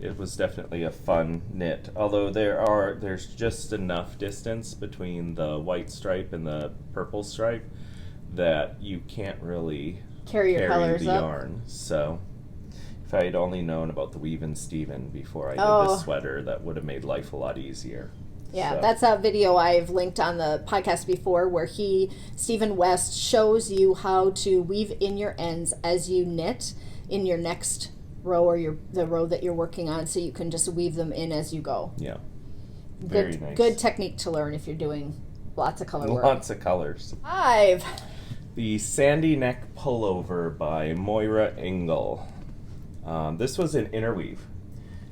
it was definitely a fun knit. Although there's just enough distance between the white stripe and the purple stripe that you can't really carry your colors the up. Yarn. So if I had only known about the Weave and Steven before I did this sweater, that would have made life a lot easier. Yeah, that's a video I've linked on the podcast before where Stephen West, shows you how to weave in your ends as you knit in your next row or the row that you're working on, so you can just weave them in as you go. Yeah. Very nice. Good technique to learn if you're doing lots of color work. Lots of colors. 5. The Sandy Neck Pullover by Moira Engel. This was an interweave.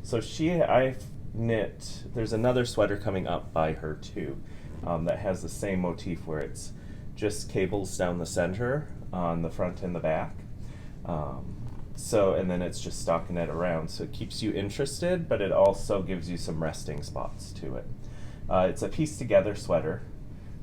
So I've knit, there's another sweater coming up by her too, that has the same motif where it's just cables down the center on the front and the back. And then it's just stockinette around. So it keeps you interested, but it also gives you some resting spots to it. It's a piece together sweater.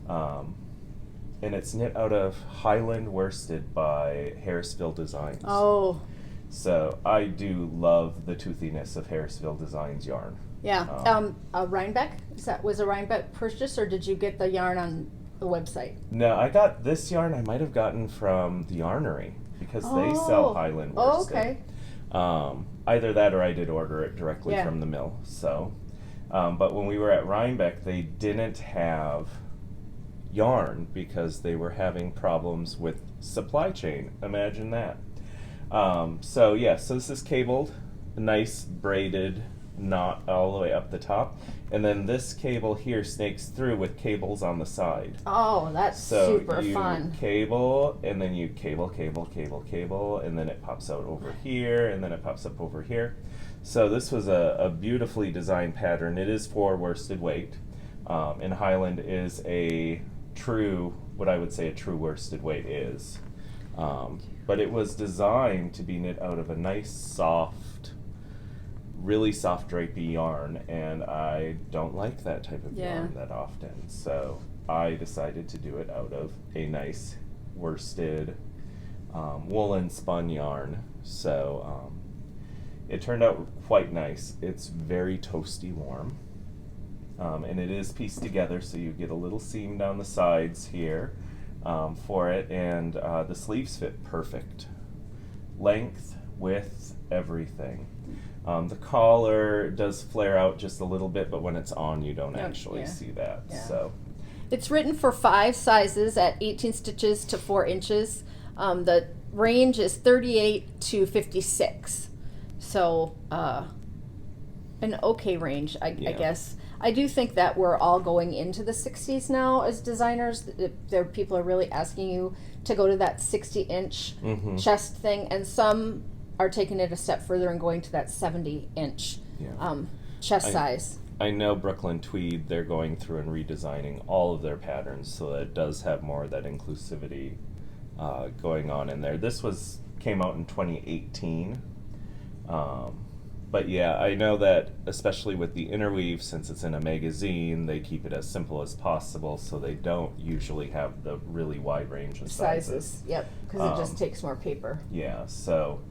And it's knit out of Highland worsted by Harrisville Designs. Oh. So I do love the toothiness of Harrisville Designs yarn. Yeah. Rhinebeck? Was a Rhinebeck purchase, or did you get the yarn on the website? No, I got this yarn I might have gotten from the Yarnery because they sell Highland worsted. Oh, okay. Either that or I did order it directly from the mill. So, but when we were at Rhinebeck, they didn't have yarn because they were having problems with supply chain. Imagine that. So this is cabled, a nice braided knot all the way up the top, and then this cable here snakes through with cables on the side. Oh, that's super fun. Cable, and then you cable, and then it pops out over here, and then it pops up over here. So this was a beautifully designed pattern. It is for worsted weight, and Highland is what I would say a true worsted weight is. But it was designed to be knit out of a nice, soft, really soft drapey yarn, and I don't like that type of yarn that often. So I decided to do it out of a nice worsted woolen spun yarn. So it turned out quite nice. It's very toasty warm. And it is pieced together, so you get a little seam down the sides here for it, and the sleeves fit perfect. Length, width, everything. The collar does flare out just a little bit, but when it's on, you don't actually see that. Yeah. So it's written for 5 sizes at 18 stitches to 4 inches. The range is 38 to 56. So an okay range, I guess. I do think that we're all going into the 60s now as designers. People are really asking you to go to that 60-inch chest thing, and some are taking it a step further and going to that 70-inch chest size. I know Brooklyn Tweed, they're going through and redesigning all of their patterns so that it does have more of that inclusivity going on in there. This came out in 2018. But yeah, I know that especially with the interweave, since it's in a magazine, they keep it as simple as possible, so they don't usually have the really wide range of sizes. Yep, because it just takes more paper. Yeah, so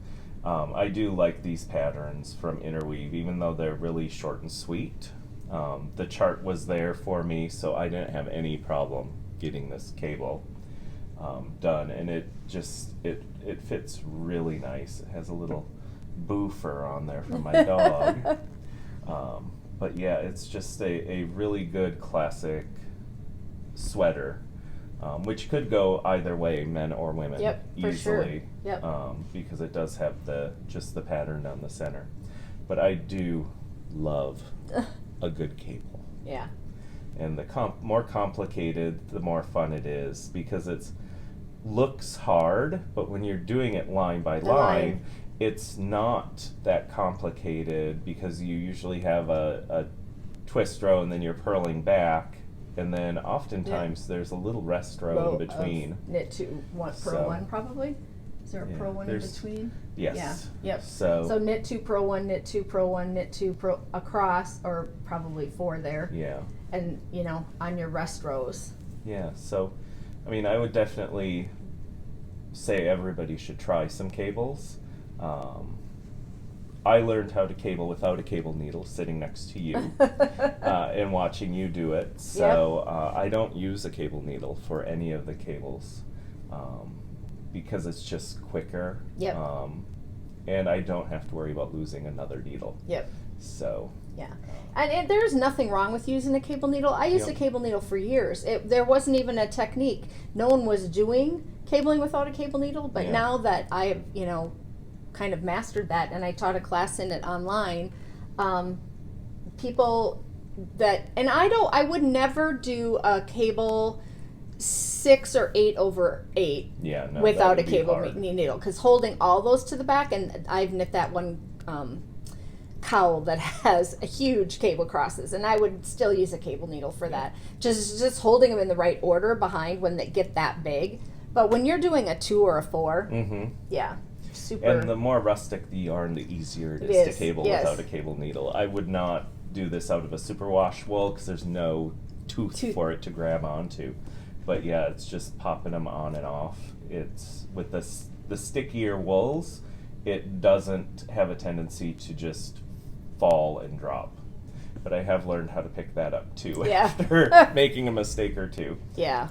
I do like these patterns from interweave, even though they're really short and sweet. The chart was there for me, so I didn't have any problem getting this cable done, and it fits really nice. It has a little boofer on there for my dog. But yeah, it's just a really good classic sweater, which could go either way, men or women, easily. For sure. Yep. Because it does have the pattern down the center. But I do love a good cable. Yeah. And the more complicated, the more fun it is, because it's looks hard, but when you're doing it line by line, it's not that complicated, because you usually have a twist row and then you're purling back, and then oftentimes there's a little rest row in between. Knit 2, purl 1 probably? Is there a purl 1 in between? Yes. Yeah. Yep. So knit 2, purl 1, knit 2, purl 1, knit 2, purl across, or probably 4 there. Yeah. And on your rest rows. Yeah. So, I mean, I would definitely say everybody should try some cables. I learned how to cable without a cable needle sitting next to you and watching you do it. So I don't use a cable needle for any of the cables because it's just quicker. Yep. And I don't have to worry about losing another needle. Yep. So. Yeah. And there's nothing wrong with using a cable needle. I used a cable needle for years. There wasn't even a technique. No one was doing cabling without a cable needle, but now that I've, kind of mastered that, and I taught a class in it online, people and I would never do a cable 6 or 8/8 without a cable needle, because holding all those to the back, and I've knit that one cowl that has a huge cable crosses, and I would still use a cable needle for that. Just holding them in the right order behind when they get that big. But when you're doing a 2 or a 4, yeah, super. And the more rustic the yarn, the easier it is to cable without a cable needle. I would not do this out of a superwash wool because there's no tooth for it to grab onto. But yeah, it's just popping them on and off. It's with the stickier wools, it doesn't have a tendency to just fall and drop. But I have learned how to pick that up too after making a mistake or two. Yeah.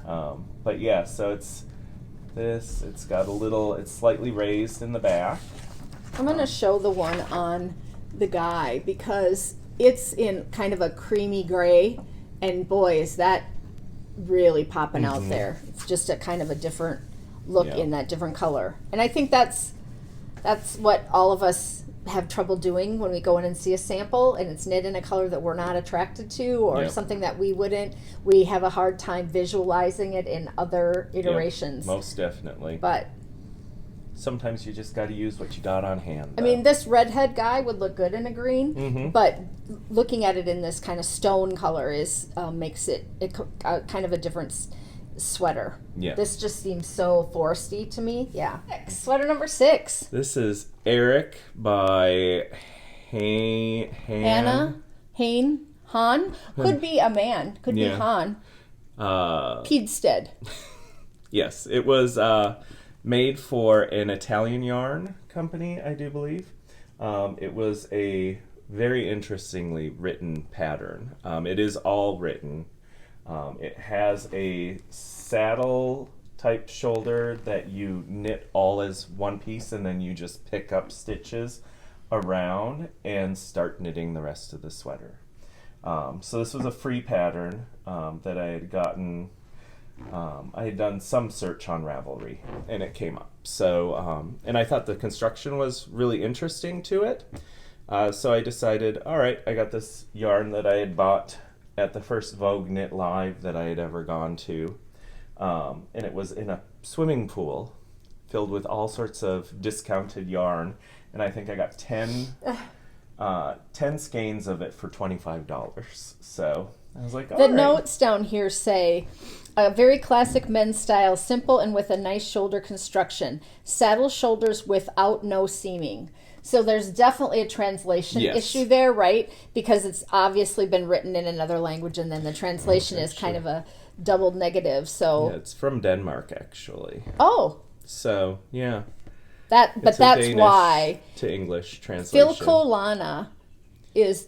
But yeah, so it's got a little, it's slightly raised in the back. I'm going to show the one on the guy because it's in kind of a creamy gray, and boy, is that really popping out there. It's just a kind of a different look in that different color. And I think that's what all of us have trouble doing when we go in and see a sample and it's knit in a color that we're not attracted to, or something that we have a hard time visualizing it in other iterations. Most definitely. But sometimes you just got to use what you got on hand. I mean, this redhead guy would look good in a green, but looking at it in this kind of stone color makes it kind of a different sweater. Yeah. This just seems so foresty to me. Yeah. Sweater number 6. This is Erdich by Han. Could be a man. Could be Han. Piedstead. Yes, it was made for an Italian yarn company, I do believe. It was a very interestingly written pattern. It is all written. It has a saddle type shoulder that you knit all as one piece, and then you just pick up stitches around and start knitting the rest of the sweater. So this was a free pattern that I had gotten. I had done some search on Ravelry and it came up. So, and I thought the construction was really interesting to it. So I decided, all right, I got this yarn that I had bought at the first Vogue Knit Live that I had ever gone to. And it was in a swimming pool filled with all sorts of discounted yarn. And I think I got 10 skeins of it for $25. So I was like, all right. The notes down here say, a very classic men's style, simple and with a nice shoulder construction. Saddle shoulders without no seaming. So there's definitely a translation issue there, right? Because it's obviously been written in another language, and then the translation is kind of a double negative. So it's from Denmark, actually. Oh. So yeah. That's Danish why to English translation. Filcolana is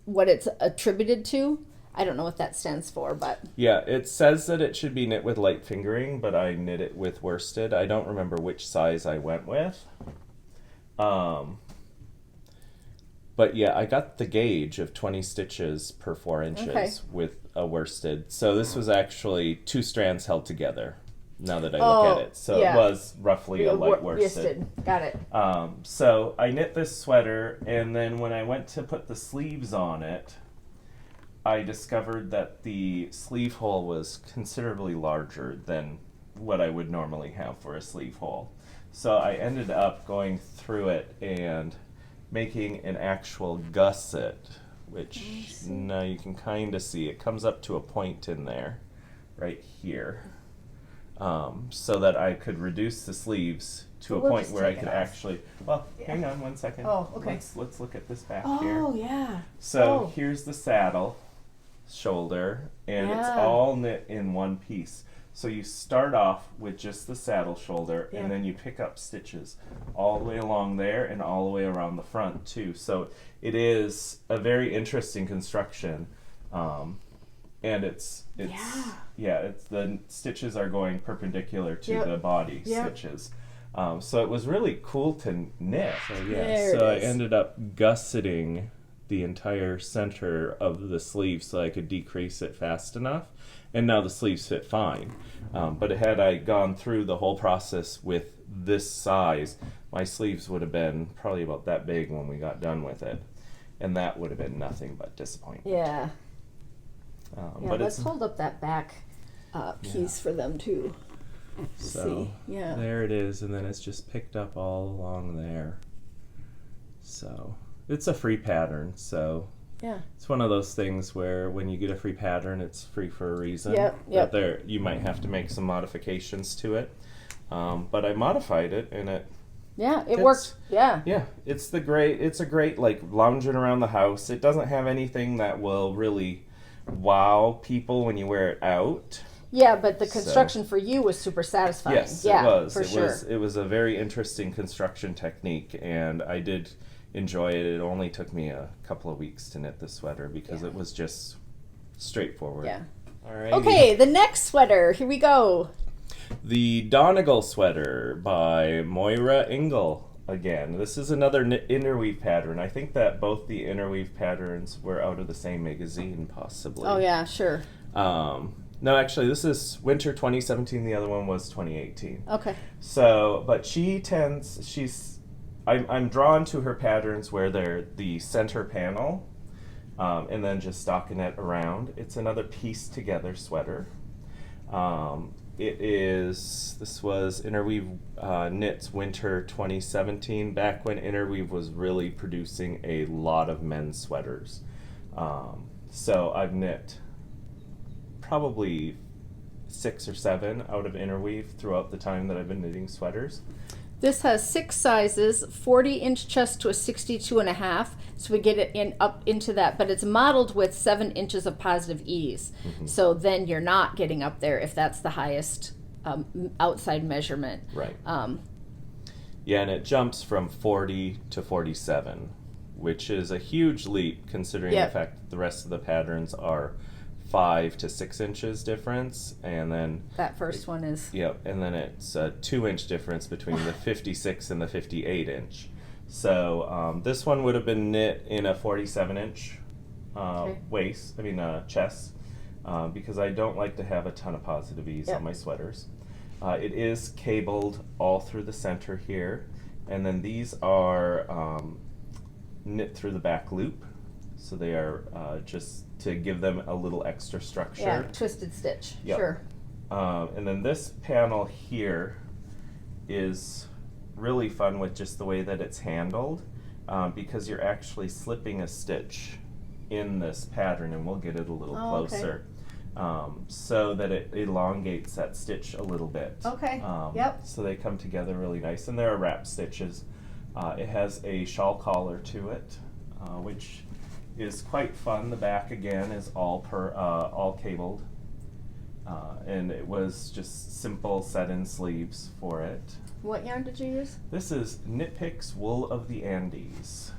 what it's attributed to. I don't know what that stands for, but yeah, it says that it should be knit with light fingering, but I knit it with worsted. I don't remember which size I went with. But yeah, I got the gauge of 20 stitches per 4 inches with a worsted. So this was actually 2 strands held together, now that I look at it. So it was roughly a light worsted. Got it. So I knit this sweater, and then when I went to put the sleeves on it, I discovered that the sleeve hole was considerably larger than what I would normally have for a sleeve hole. So I ended up going through it and making an actual gusset, which now you can kind of see. It comes up to a point in there, right here, so that I could reduce the sleeves to a point where I could actually, hang on one second. Oh, okay. Let's look at this back here. Oh, yeah. So here's the saddle shoulder, and it's all knit in one piece. So you start off with just the saddle shoulder, and then you pick up stitches all the way along there and all the way around the front too. So it is a very interesting construction, and it's the stitches are going perpendicular to the body stitches. So it was really cool to knit. So I ended up gusseting the entire center of the sleeve so I could decrease it fast enough. And now the sleeves fit fine. But had I gone through the whole process with this size, my sleeves would have been probably about that big when we got done with it. and that would have been nothing but disappointing. Yeah. But let's hold up that back piece for them too. So See. Yeah. there it is, and then it's just picked up all along there. So it's a free pattern, so yeah, it's one of those things where when you get a free pattern, it's free for a reason. Yep. But there, you might have to make some modifications to it. But I modified it, and it worked. Yeah. Yeah, it's a great like lounging around the house. It doesn't have anything that will really wow people when you wear it out. Yeah, but the construction for you was super satisfying. Yes, yeah, it was. For sure. It was a very interesting construction technique, and I did enjoy it. It only took me a couple of weeks to knit the sweater because it was just straightforward. Yeah. All right. Okay, the next sweater. Here we go. The Donegal sweater by Moira Ingle. Again, this is another interweave pattern. I think that both the interweave patterns were out of the same magazine, possibly. Oh yeah, sure. No, actually, this is winter 2017. The other one was 2018. Okay. So, but I'm drawn to her patterns where they're the center panel, and then just stockinette around. It's another piece together sweater. This was Interweave Knits Winter 2017, back when Interweave was really producing a lot of men's sweaters. So I've knit probably 6 or 7 out of Interweave throughout the time that I've been knitting sweaters. This has 6 sizes, 40-inch chest to a 62.5, so we get it up into that, but it's modeled with 7 inches of positive ease. Mm-hmm. So then you're not getting up there if that's the highest outside measurement. Right. Yeah, and it jumps from 40 to 47, which is a huge leap considering the fact that the rest of the patterns are 5 to 6 inches difference, and then that first one is and then it's a 2-inch difference between the 56 and the 58-inch. So this one would have been knit in a 47-inch chest, because I don't like to have a ton of positive ease on my sweaters. It is cabled all through the center here, and then these are knit through the back loop, so they are just to give them a little extra structure. Yeah, twisted stitch. Yep. Sure. And then this panel here is really fun with just the way that it's handled, because you're actually slipping a stitch in this pattern, and we'll get it a little closer. So that it elongates that stitch a little bit. Okay. So they come together really nice, and there are wrap stitches. It has a shawl collar to it, which is quite fun. The back again is all cabled, and it was just simple set-in sleeves for it. What yarn did you use? This is Knit Picks Wool of the Andes,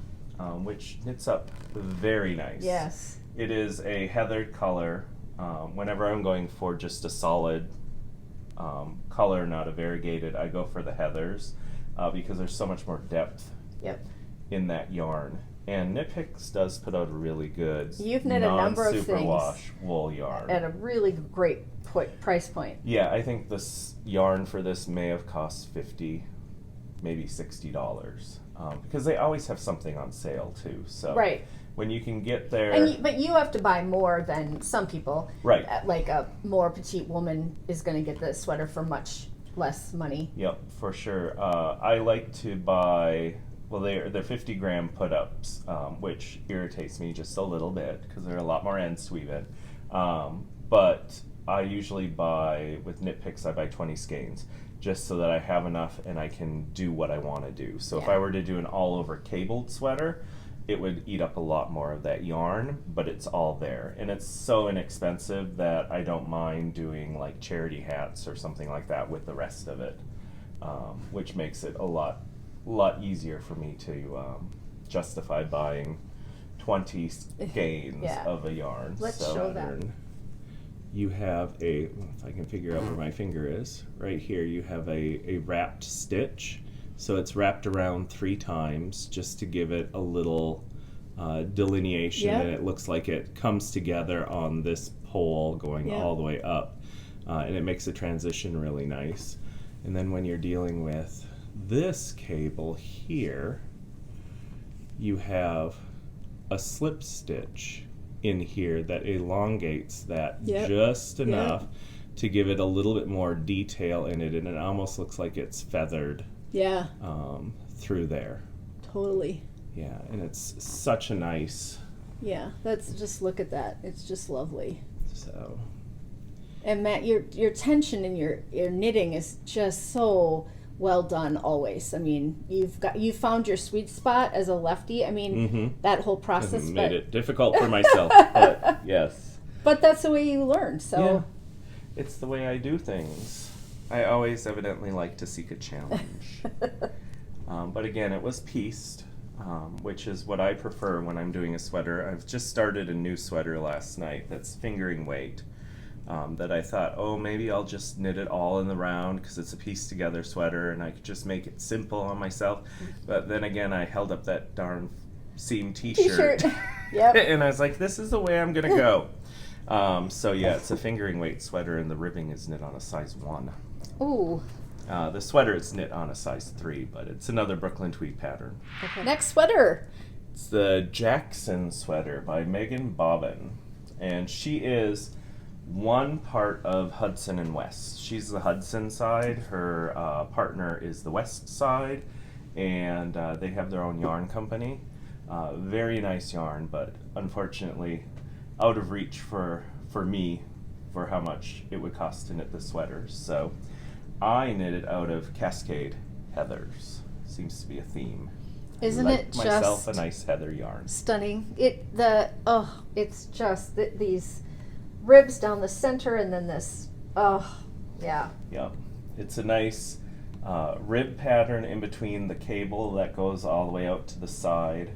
which knits up very nice. Yes. It is a heathered color. Whenever I'm going for just a solid color, not a variegated, I go for the heathers because there's so much more depth in that yarn. And Knit Picks does put out a really good You've knit a number of things non-superwash wool yarn at a really great price point. Yeah, I think this yarn for this may have cost $50, maybe $60, because they always have something on sale too. So when you can get there, but you have to buy more than some people. Right. Like a more petite woman is going to get the sweater for much less money. Yep, for sure. I like to buy. Well, they're 50-gram put-ups, which irritates me just a little bit because they're a lot more ends to weave in. But I usually buy, with Knit Picks, I buy 20 skeins just so that I have enough and I can do what I want to do. So if I were to do an all-over cabled sweater, it would eat up a lot more of that yarn, but it's all there. And it's so inexpensive that I don't mind doing like charity hats or something like that with the rest of it, which makes it a lot easier for me to justify buying 20 skeins of a yarn. Let's show that. You have if I can figure out where my finger is, right here you have a wrapped stitch. So it's wrapped around 3 times just to give it a little delineation, and it looks like it comes together on this pole going all the way up, and it makes the transition really nice. And then when you're dealing with this cable here, you have a slip stitch in here that elongates that Yep. just enough Yep. to give it a little bit more detail in it, and it almost looks like it's feathered Yeah, through there. totally. Yeah, and it's such a nice. Yeah, let's just look at that. It's just lovely. So. And Matt, your tension in your knitting is just so well done always. I mean, you found your sweet spot as a lefty. I mean, that whole process Made it difficult for myself, but yes. But that's the way you learn. So yeah. It's the way I do things. I always evidently like to seek a challenge. But again, it was pieced, which is what I prefer when I'm doing a sweater. I've just started a new sweater last night that's fingering weight. That I thought, oh, maybe I'll just knit it all in the round because it's a pieced together sweater and I could just make it simple on myself. But then again, I held up that darn seam t-shirt. Yep. And I was like, this is the way I'm going to go. So yeah, it's a fingering weight sweater and the ribbing is knit on a size 1. Ooh. The sweater is knit on a size 3, but it's another Brooklyn tweed pattern. Okay. Next sweater. It's the Jackson sweater by Meghan Babin. And she is one part of Hudson and West. She's the Hudson side. Her partner is the West side. And they have their own yarn company. Very nice yarn, but unfortunately out of reach for me for how much it would cost to knit the sweaters. So I knitted out of Cascade heathers. Seems to be a theme. Isn't Like it myself just a nice heather yarn. stunning? It's just these ribs down the center and then this. Oh, yeah. Yep. It's a nice rib pattern in between the cable that goes all the way out to the side.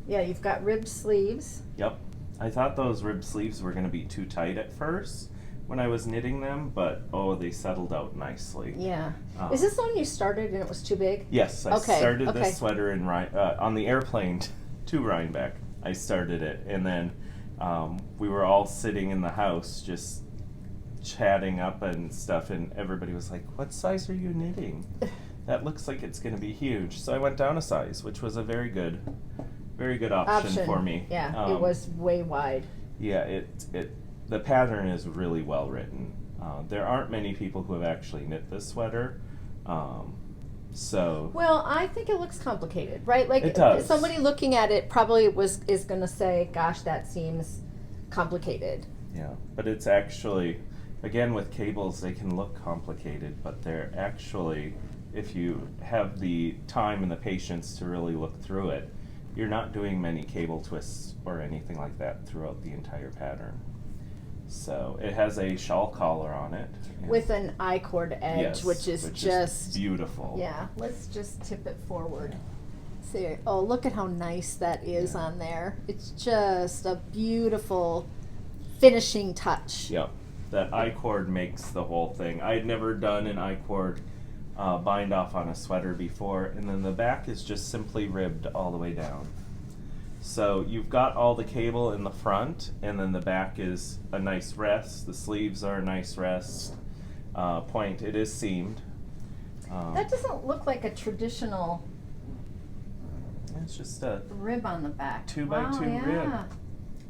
Yeah, you've got ribbed sleeves. Yep. I thought those rib sleeves were going to be too tight at first when I was knitting them, but they settled out nicely. Yeah. Is this the one you started and it was too big? Yes, I Okay, started okay. this sweater in on the airplane to Rhinebeck. I started it, and then we were all sitting in the house just chatting up and stuff, and everybody was like, what size are you knitting? That looks like it's going to be huge. So I went down a size, which was a very good option for me. Yeah, it was way wide. Yeah, the pattern is really well written. There aren't many people who have actually knit this sweater. So Well, I think it looks complicated, right? Like It does. somebody looking at it probably is going to say, "Gosh, that seems complicated." yeah, but it's actually, again, with cables, they can look complicated, but they're actually, if you have the time and the patience to really look through it, you're not doing many cable twists or anything like that throughout the entire pattern. So it has a shawl collar on it. With an I-cord edge, Yes, which is just beautiful. yeah. Let's just tip it forward. See, oh, look at how nice that is on there. It's just a beautiful finishing touch. Yep. That I-cord makes the whole thing. I had never done an I-cord bind off on a sweater before, and then the back is just simply ribbed all the way down. So you've got all the cable in the front, and then the back is a nice rest. The sleeves are a nice rest point. It is seamed. That doesn't look like a traditional It's just a rib on the back. 2x2 yeah. rib.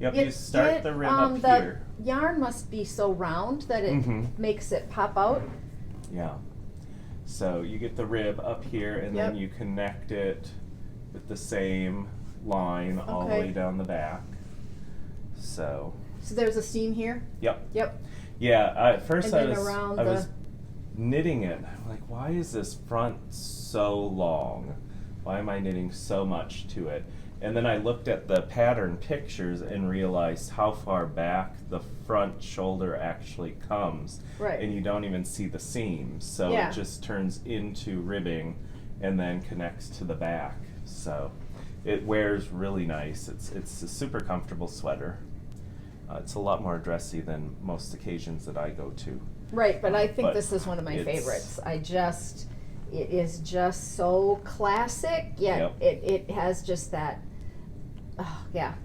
Yep, you start the rib up the here. Yarn must be so round that it makes it pop out. Yeah. So you get the rib up here, and then you connect it with the same line all the way down the back. So there's a seam here? Yep. Yep. Yeah, at first And I then was knitting it. I'm like, why is this front so long? Why am I knitting so much to it? And then I looked at the pattern pictures and realized how far back the front shoulder actually comes. Right. And you don't even see the seams. So it just turns into ribbing and then connects to the back. So it wears really nice. It's a super comfortable sweater. It's a lot more dressy than most occasions that I go to. Right, but I think But this is one of my favorites. It is just so classic, yet it has just that,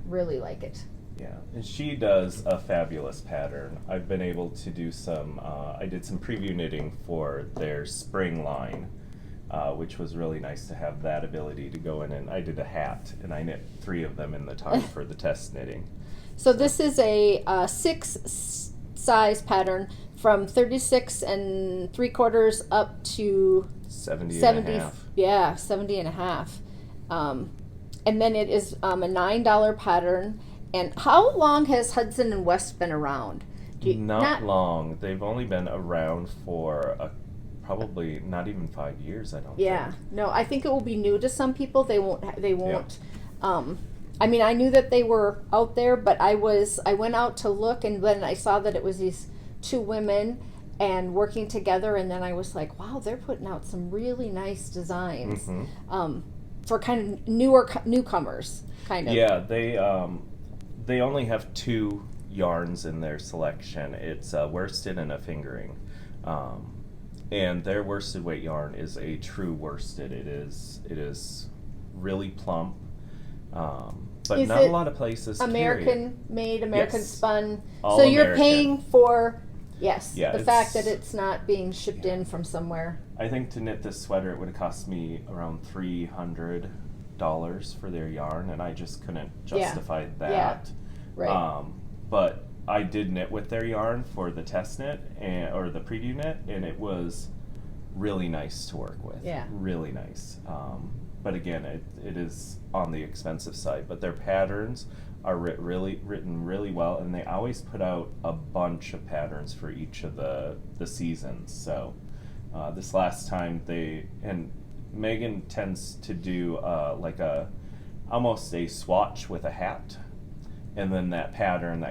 really like it. Yeah, and she does a fabulous pattern. I've been able to do I did some preview knitting for their spring line which was really nice to have that ability to go in. And I did a hat, and I knit 3 of them in the time for the test knitting. So this is a 6 size pattern from 36 3/4 up to 70 70 and a half. Yeah, 70 and a half. And then it is a $9 pattern. And how long has Hudson and West been around? Not long. They've only been around for probably not even 5 years, I don't think. No, I think it will be new to some people. They won't. I mean, I knew that they were out there, but I went out to look, and then I saw that it was these 2 women and working together, and then I was like, wow, they're putting out some really nice designs for kind of newcomers, kind of. Yeah, they only have 2 yarns in their selection. It's a worsted and a fingering. And their worsted weight yarn is a true worsted. It is really plump. But Is not a it lot of places American made, American Yes. spun. All So you're American. paying for Yeah, the fact that it's not being shipped in from somewhere. I think to knit this sweater it would have cost me around $300 for their yarn, and I just couldn't justify that. Yeah. Right. But I did knit with their yarn for the test knit or the preview knit, and it was really nice to work with. Yeah. Really nice. But again, it is on the expensive side. But their patterns are written really well, and they always put out a bunch of patterns for each of the seasons. So this last time and Meghan tends to do like almost a swatch with a hat, and then that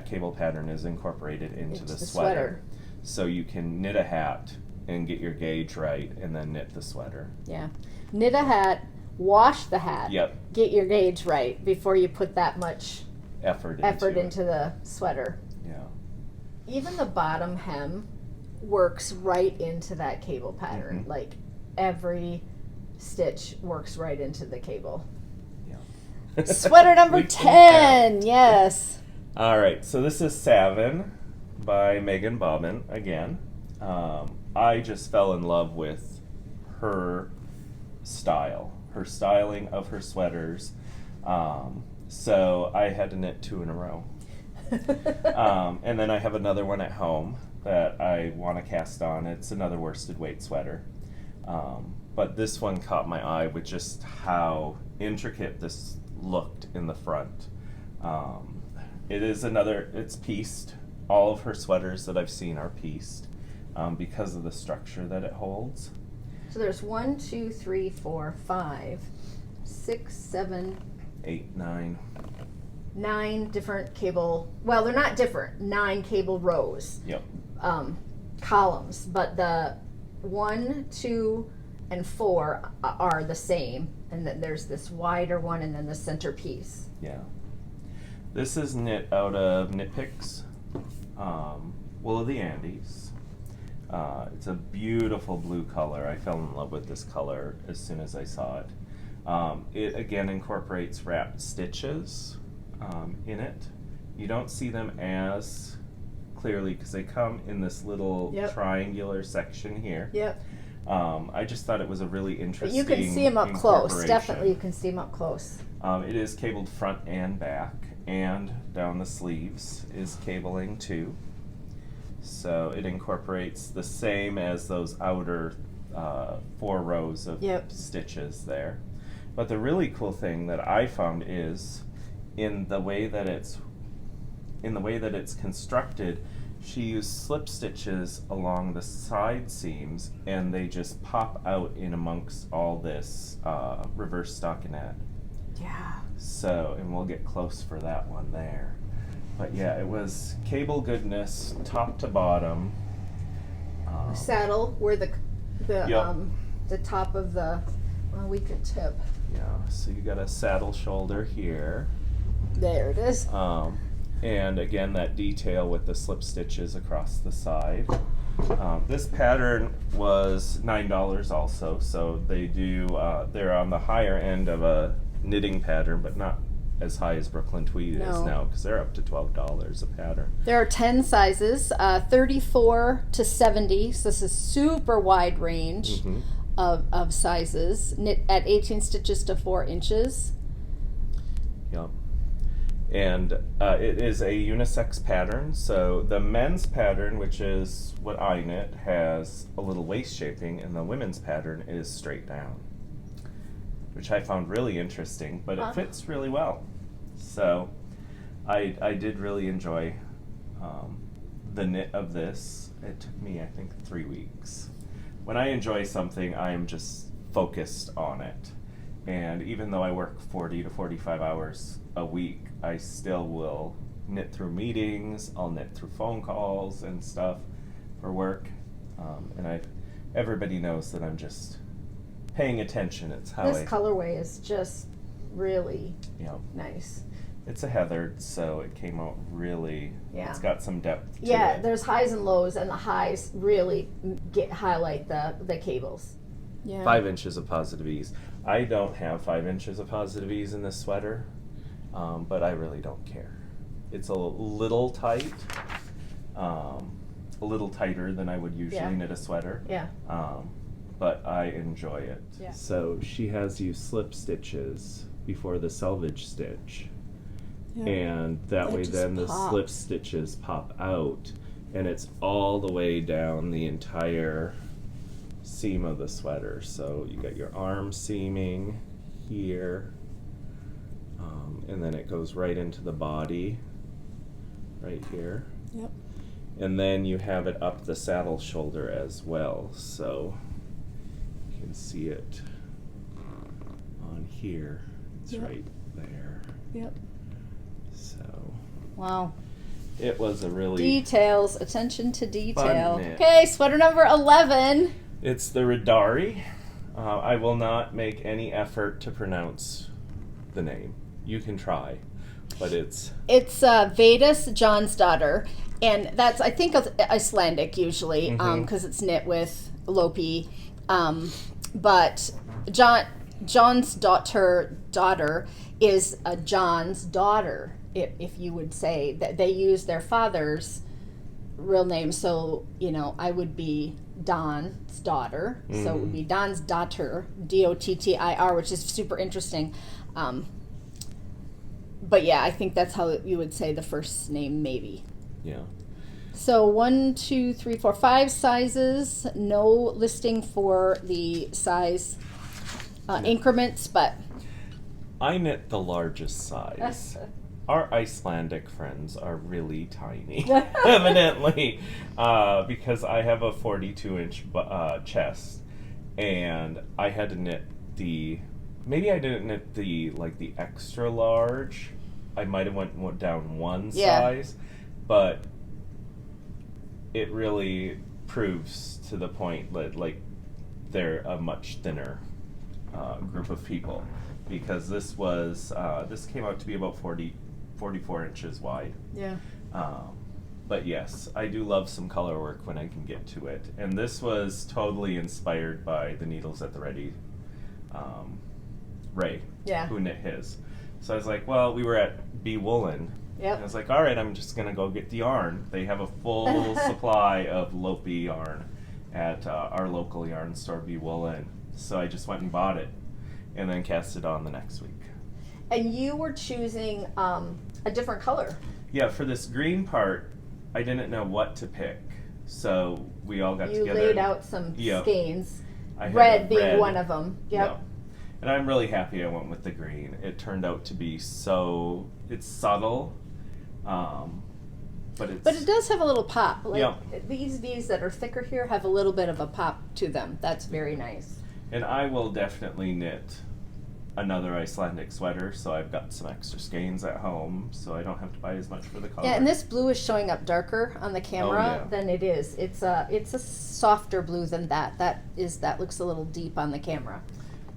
cable pattern is incorporated into the sweater. So you can knit a hat and get your gauge right, and then knit the sweater. Yeah. Knit a hat, wash the hat, get your gauge right before you put that much effort into the sweater. Yeah. Even the bottom hem works right into that cable pattern. Mm-hmm. Like every stitch works right into the cable. Yeah. Sweater number 10, yes. All right, so this is Saven by Meghan Babin again. I just fell in love with her style, her styling of her sweaters. So I had to knit 2 in a row. And then I have another one at home that I want to cast on. It's another worsted weight sweater. But this one caught my eye with just how intricate this looked in the front. It's pieced. All of her sweaters that I've seen are pieced because of the structure that it holds. So there's 1, 2, 3, 4, 5, 6, 7, 8, 9. 9 different cable. Well, they're not different. 9 cable rows. Yep. Columns, but the 1, 2, and 4 are the same, and then there's this wider one, and then the centerpiece. Yeah. This is knit out of Knit Picks, Wool of the Andes. It's a beautiful blue color. I fell in love with this color as soon as I saw it. It again incorporates wrapped stitches in it. You don't see them as clearly because they come in this little triangular section here. Yep. I just thought it was a really interesting. But you can see them up close. Definitely, you can see them up close. It is cabled front and back, and down the sleeves is cabling too. So it incorporates the same as those outer 4 rows of stitches there. But the really cool thing that I found is in the way that it's constructed, she used slip stitches along the side seams, and they just pop out in amongst all this reverse stockinette. Yeah. So, and we'll get close for that one there. But yeah, it was cable goodness, top to bottom. Saddle where the top of the we could tip. Yeah, so you got a saddle shoulder here. There it is. And again, that detail with the slip stitches across the side. This pattern was $9 also, so they're on the higher end of a knitting pattern, but not as high as Brooklyn Tweed is now, because they're up to $12 a pattern. There are 10 sizes, 34 to 70, so this is super wide range. of sizes, knit at 18 stitches to 4 inches. Yep. And it is a unisex pattern. So the men's pattern, which is what I knit, has a little waist shaping, and the women's pattern is straight down, which I found really interesting, but it fits really well. So I did really enjoy the knit of this. It took me, I think, 3 weeks. When I enjoy something, I am just focused on it. And even though I work 40 to 45 hours a week, I still will knit through meetings, I'll knit through phone calls and stuff for work. And everybody knows that I'm just paying attention. It's how this colorway is just really nice. It's a heathered, so it came out really, it's got some depth to it. There's highs and lows, and the highs really highlight the cables. 5 inches of positive ease. I don't have 5 inches of positive ease in this sweater, but I really don't care. It's a little tight, a little tighter than I would usually knit a sweater. But I enjoy it. So she has you slip stitches before the selvage stitch. And that way then the slip stitches pop out, and it's all the way down the entire seam of the sweater. So you got your arm seaming here, and then it goes right into the body right here. And then you have it up the saddle shoulder as well, so you can see it on here. It's right there. So wow, it was a really details, attention to detail. Fun knit. Okay, sweater number 11. It's the Riddari. I will not make any effort to pronounce the name. You can try, but it's Védís, Jónsdóttir, and that's, I think, Icelandic usually, because it's knit with Lopi, but Jónsdóttir daughter is a John's daughter, if you would say that they use their father's real name. So I would be Don's daughter, so it would be Don's daughter, Dottir, which is super interesting. But I think that's how you would say the first name, maybe. So 1, 2, 3, 4, 5 sizes. No listing for the size increments, but I knit the largest size. Our Icelandic friends are really tiny, evidently, because I have a 42-inch chest, and I had to knit maybe I didn't knit the extra large. I might have went down one size, but it really proves to the point that they're a much thinner group of people, because this came out to be about 44 inches wide. But yes, I do love some color work when I can get to it, and this was totally inspired by the Needles at the Ready, Ray, who knit his. So I was like, well, we were at B Woollen, and I was like, all right, I'm just gonna go get the yarn. They have a full supply of Lopi yarn at our local yarn store, B Woollen. So I just went and bought it, and then cast it on the next week. And you were choosing a different color. Yeah, for this green part, I didn't know what to pick, so we all got together. You laid out some skeins, red being one of them. And I'm really happy I went with the green. It turned out to be it's subtle, but it does have a little pop. These that are thicker here have a little bit of a pop to them. That's very nice. And I will definitely knit another Icelandic sweater, so I've got some extra skeins at home, so I don't have to buy as much for the color. Yeah, and this blue is showing up darker on the camera than it is. It's a softer blue than that. That looks a little deep on the camera.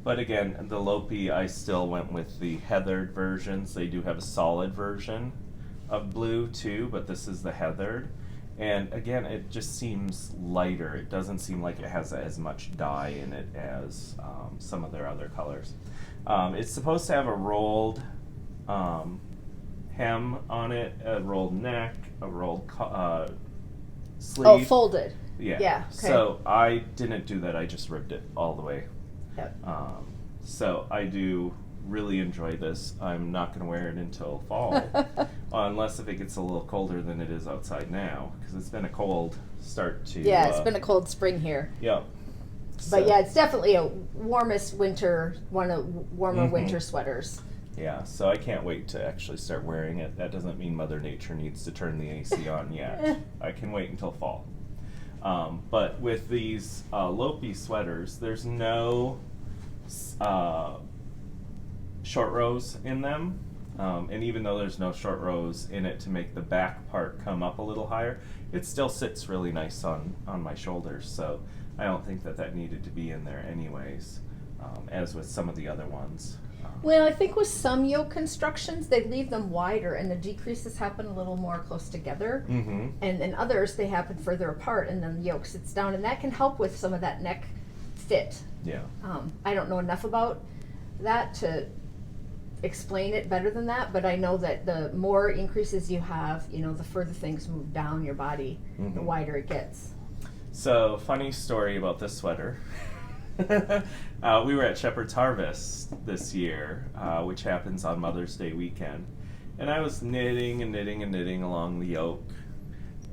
But again, the Lopi, I still went with the heathered versions. They do have a solid version of blue too, but this is the heathered. And again, it just seems lighter. It doesn't seem like it has as much dye in it as some of their other colors. It's supposed to have a rolled hem on it, a rolled neck, a rolled sleeve. Oh, folded. Yeah. Yeah, okay. So I didn't do that. I just ribbed it all the way. Yep. So I do really enjoy this. I'm not going to wear it until fall, unless if it gets a little colder than it is outside now, because it's been a cold start to. Yeah, it's been a cold spring here. Yeah. But yeah, it's definitely a warmest winter, one of warmer winter sweaters. Yeah, so I can't wait to actually start wearing it. That doesn't mean Mother Nature needs to turn the AC on yet. I can wait until fall. But with these Lopi sweaters, there's no short rows in them. And even though there's no short rows in it to make the back part come up a little higher, it still sits really nice on my shoulders. So I don't think that needed to be in there anyways, as with some of the other ones. Well, I think with some yoke constructions, they leave them wider and the decreases happen a little more close together. And in others, they happen further apart and then the yoke sits down, and that can help with some of that neck fit. Yeah. I don't know enough about that to explain it better than that, but I know that the more increases you have, you know, the further things move down your body, the wider it gets. So, funny story about this sweater. We were at Shepherd's Harvest this year, which happens on Mother's Day weekend. And I was knitting and knitting and knitting along the yoke.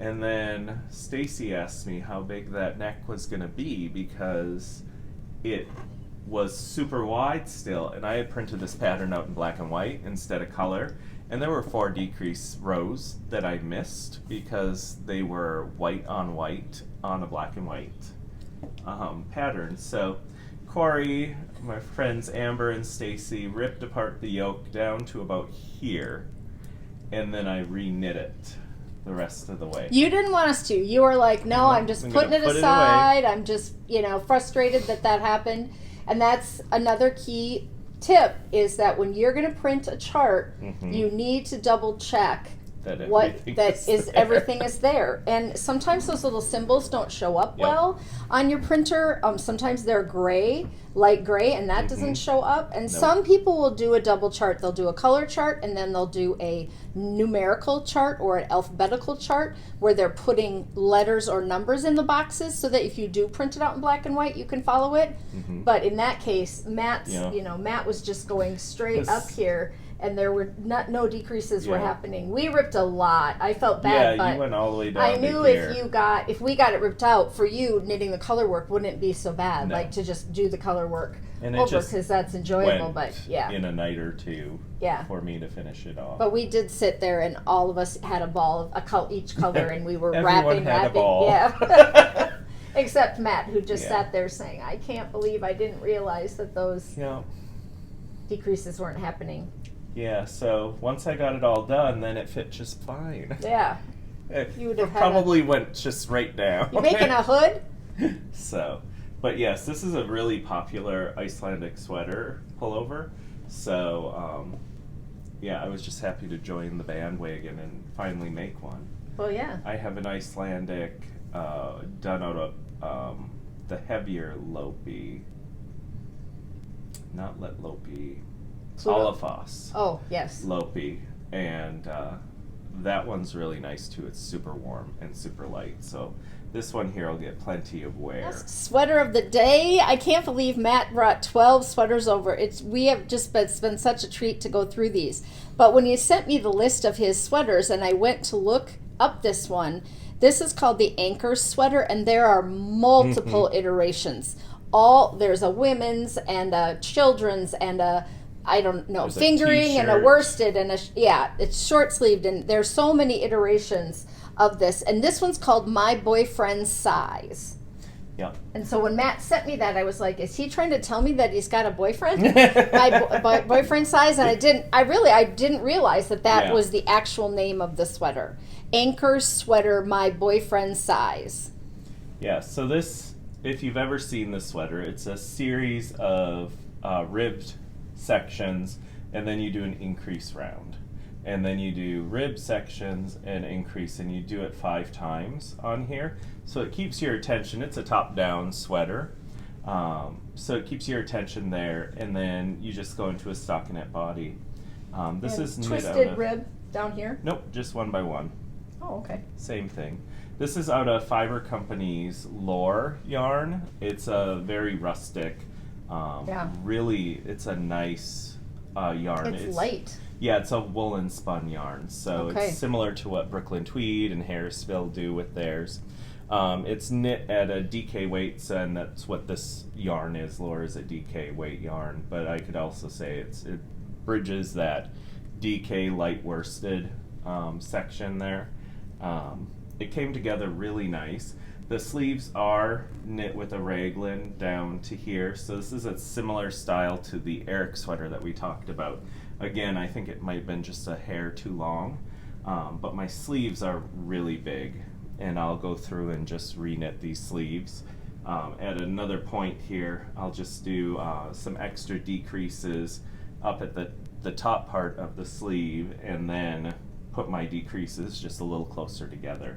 And then Stacy asked me how big that neck was going to be because it was super wide still. And I had printed this pattern out in black and white instead of color. And there were 4 decrease rows that I missed because they were white on a black and white pattern. So Corey, my friends Amber and Stacy ripped apart the yoke down to about here, and then I re-knit it the rest of the way. You didn't want us to. You were like, no, I'm just putting it aside. I'm just, frustrated that happened. And that's another key tip, is that when you're going to print a chart, you need to double check everything is there. And sometimes those little symbols don't show up well on your printer. Sometimes they're gray, light gray, and that doesn't show up. And some people will do a double chart. They'll do a color chart and then they'll do a numerical chart or an alphabetical chart where they're putting letters or numbers in the boxes so that if you do print it out in black and white, you can follow it. But in that case, Matt was just going straight up here. And there were no decreases were happening. We ripped a lot. I felt bad, but you went all the way down. I knew if we got it ripped out, for you knitting the color work wouldn't be so bad. Like to just do the color work over, because that's enjoyable. But in a night or two, for me to finish it off. But we did sit there, and all of us had a ball of each color, and we were wrapping. A ball. Yeah. Except Matt, who just sat there saying, "I can't believe I didn't realize that those decreases weren't happening." Yeah, so once I got it all done, then it fit just fine. Yeah. You would have probably went just right down. You making a hood? So, but yes, this is a really popular Icelandic sweater pullover. So, I was just happy to join the bandwagon and finally make one. Well, yeah. I have an Icelandic done out of the heavier Lopi. Not LettLopi. Olafos. Oh, yes. Lopi. And that one's really nice too. It's super warm and super light. So this one here will get plenty of wear. Sweater of the day. I can't believe Matt brought 12 sweaters over. It's been such a treat to go through these. But when you sent me the list of his sweaters and I went to look up this one, this is called the Anker sweater, and there are multiple iterations. There's a women's and a children's and a There's fingering and a worsted and it's short sleeved, and there's so many iterations of this. And this one's called My Boyfriend's Size. Yeah. And so when Matt sent me that, I was like, is he trying to tell me that he's got a boyfriend? My boyfriend's size? And I didn't realize that was the actual name of the sweater. Anker sweater, My Boyfriend's Size. Yeah, so this, if you've ever seen this sweater, it's a series of ribbed sections, and then you do an increase round, and then you do rib sections and increase, and you do it 5 times on here, so it keeps your attention. It's a top-down sweater, so it keeps your attention there, and then you just go into a stockinette body. This is twisted rib down here. Nope, just one by one. Oh, okay. Same thing. This is out of Fibre Company's Lore yarn. It's a very rustic, really, it's a nice yarn. It's light. Yeah, it's a woolen spun yarn, so it's similar to what Brooklyn Tweed and Harrisville do with theirs. It's knit at a DK weight, and that's what this yarn is. Lore is a DK weight yarn, but I could also say it bridges that DK light worsted section there. It came together really nice. The sleeves are knit with a raglan down to here, so this is a similar style to the Erdich sweater that we talked about. Again, I think it might have been just a hair too long, but my sleeves are really big, and I'll go through and just re-knit these sleeves. At another point here, I'll just do some extra decreases up at the top part of the sleeve, and then put my decreases just a little closer together.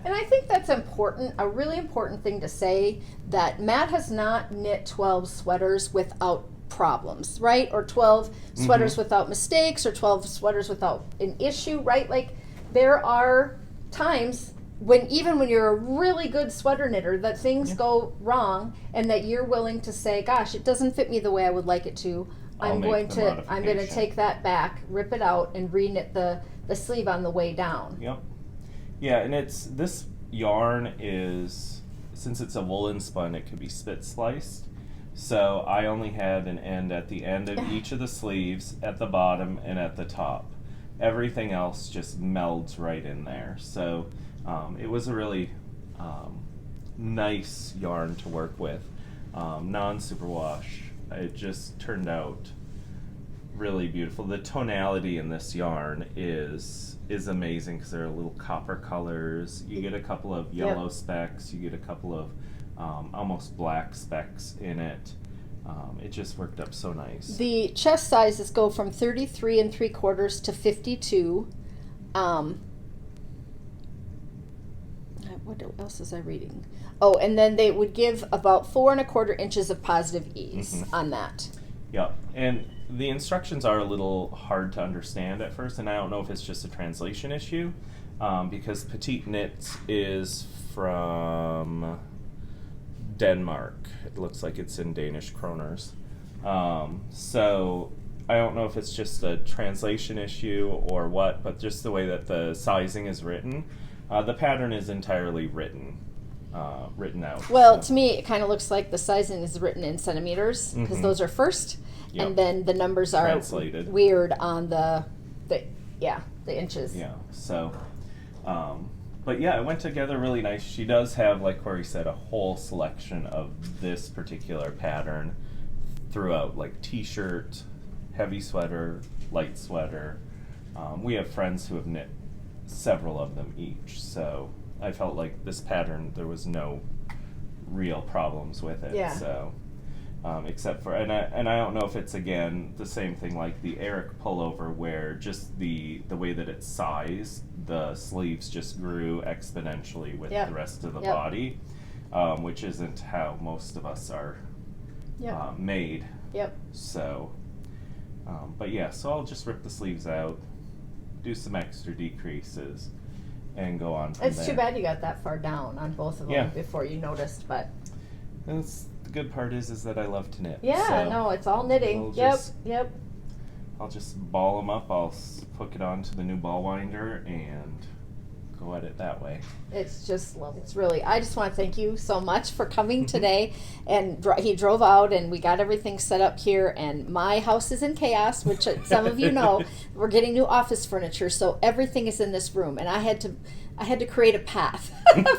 And I think that's important, a really important thing to say, that Matt has not knit 12 sweaters without problems, right? Or 12 sweaters without mistakes, or 12 sweaters without an issue, right? Like, there are times when, even when you're a really good sweater knitter, that things go wrong, and that you're willing to say, gosh, it doesn't fit me the way I would like it to. I'm going to take that back, rip it out, and re-knit the sleeve on the way down. Yep. Yeah, and this yarn is, since it's a woolen spun, it could be spit sliced. So I only had an end at the end of each of the sleeves, at the bottom and at the top. Everything else just melds right in there. So it was a really nice yarn to work with. Non-superwash. It just turned out really beautiful. The tonality in this yarn is amazing, because there are little copper colors. You get a couple of yellow specks. You get a couple of almost black specks in it. It just worked up so nice. The chest sizes go from 33 3/4 to 52. What else was I reading? Oh, and then they would give about 4 1/4 inches of positive ease on that. Yeah, and the instructions are a little hard to understand at first, and I don't know if it's just a translation issue, because Petite Knits is from Denmark. It looks like it's in Danish kroners. So I don't know if it's just a translation issue or what, but just the way that the sizing is written. The pattern is entirely written out. Well, to me, it kind of looks like the sizing is written in centimeters, because those are first, and then the numbers are translated. Weird on the inches. Yeah. So, but yeah, it went together really nice. She does have, like Corey said, a whole selection of this particular pattern throughout, like t-shirt, heavy sweater, light sweater. We have friends who have knit several of them each, so I felt like this pattern, there was no real problems with it. Yeah. So, except for, and I don't know if it's, again, the same thing like the Erdich pullover, where just the way that it's sized, the sleeves just grew exponentially with the rest of the body, which isn't how most of us are made. Yep. So, but yeah, so I'll just rip the sleeves out, do some extra decreases, and go on from there. It's too bad you got that far down on both of them before you noticed, but the good part is that I love to knit. Yeah, so no, it's all knitting. Yep. I'll just ball them up. I'll hook it onto the new ball winder and go at it that way. It's just lovely. It's really, I just want to thank you so much for coming today. And he drove out, and we got everything set up here, and my house is in chaos, which some of you know. We're getting new office furniture, so everything is in this room, and I had to create a path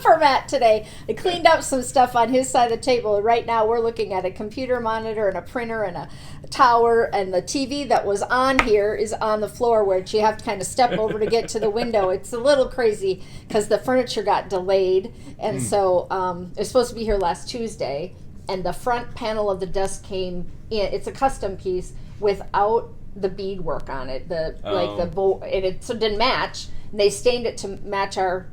for Matt today. I cleaned up some stuff on his side of the table, and right now we're looking at a computer monitor and a printer and a tower, and the TV that was on here is on the floor, where you have to kind of step over to get to the window. It's a little crazy because the furniture got delayed, and so it was supposed to be here last Tuesday, and the front panel of the desk came in. It's a custom piece without the beadwork on it, so it didn't match. And they stained it to match our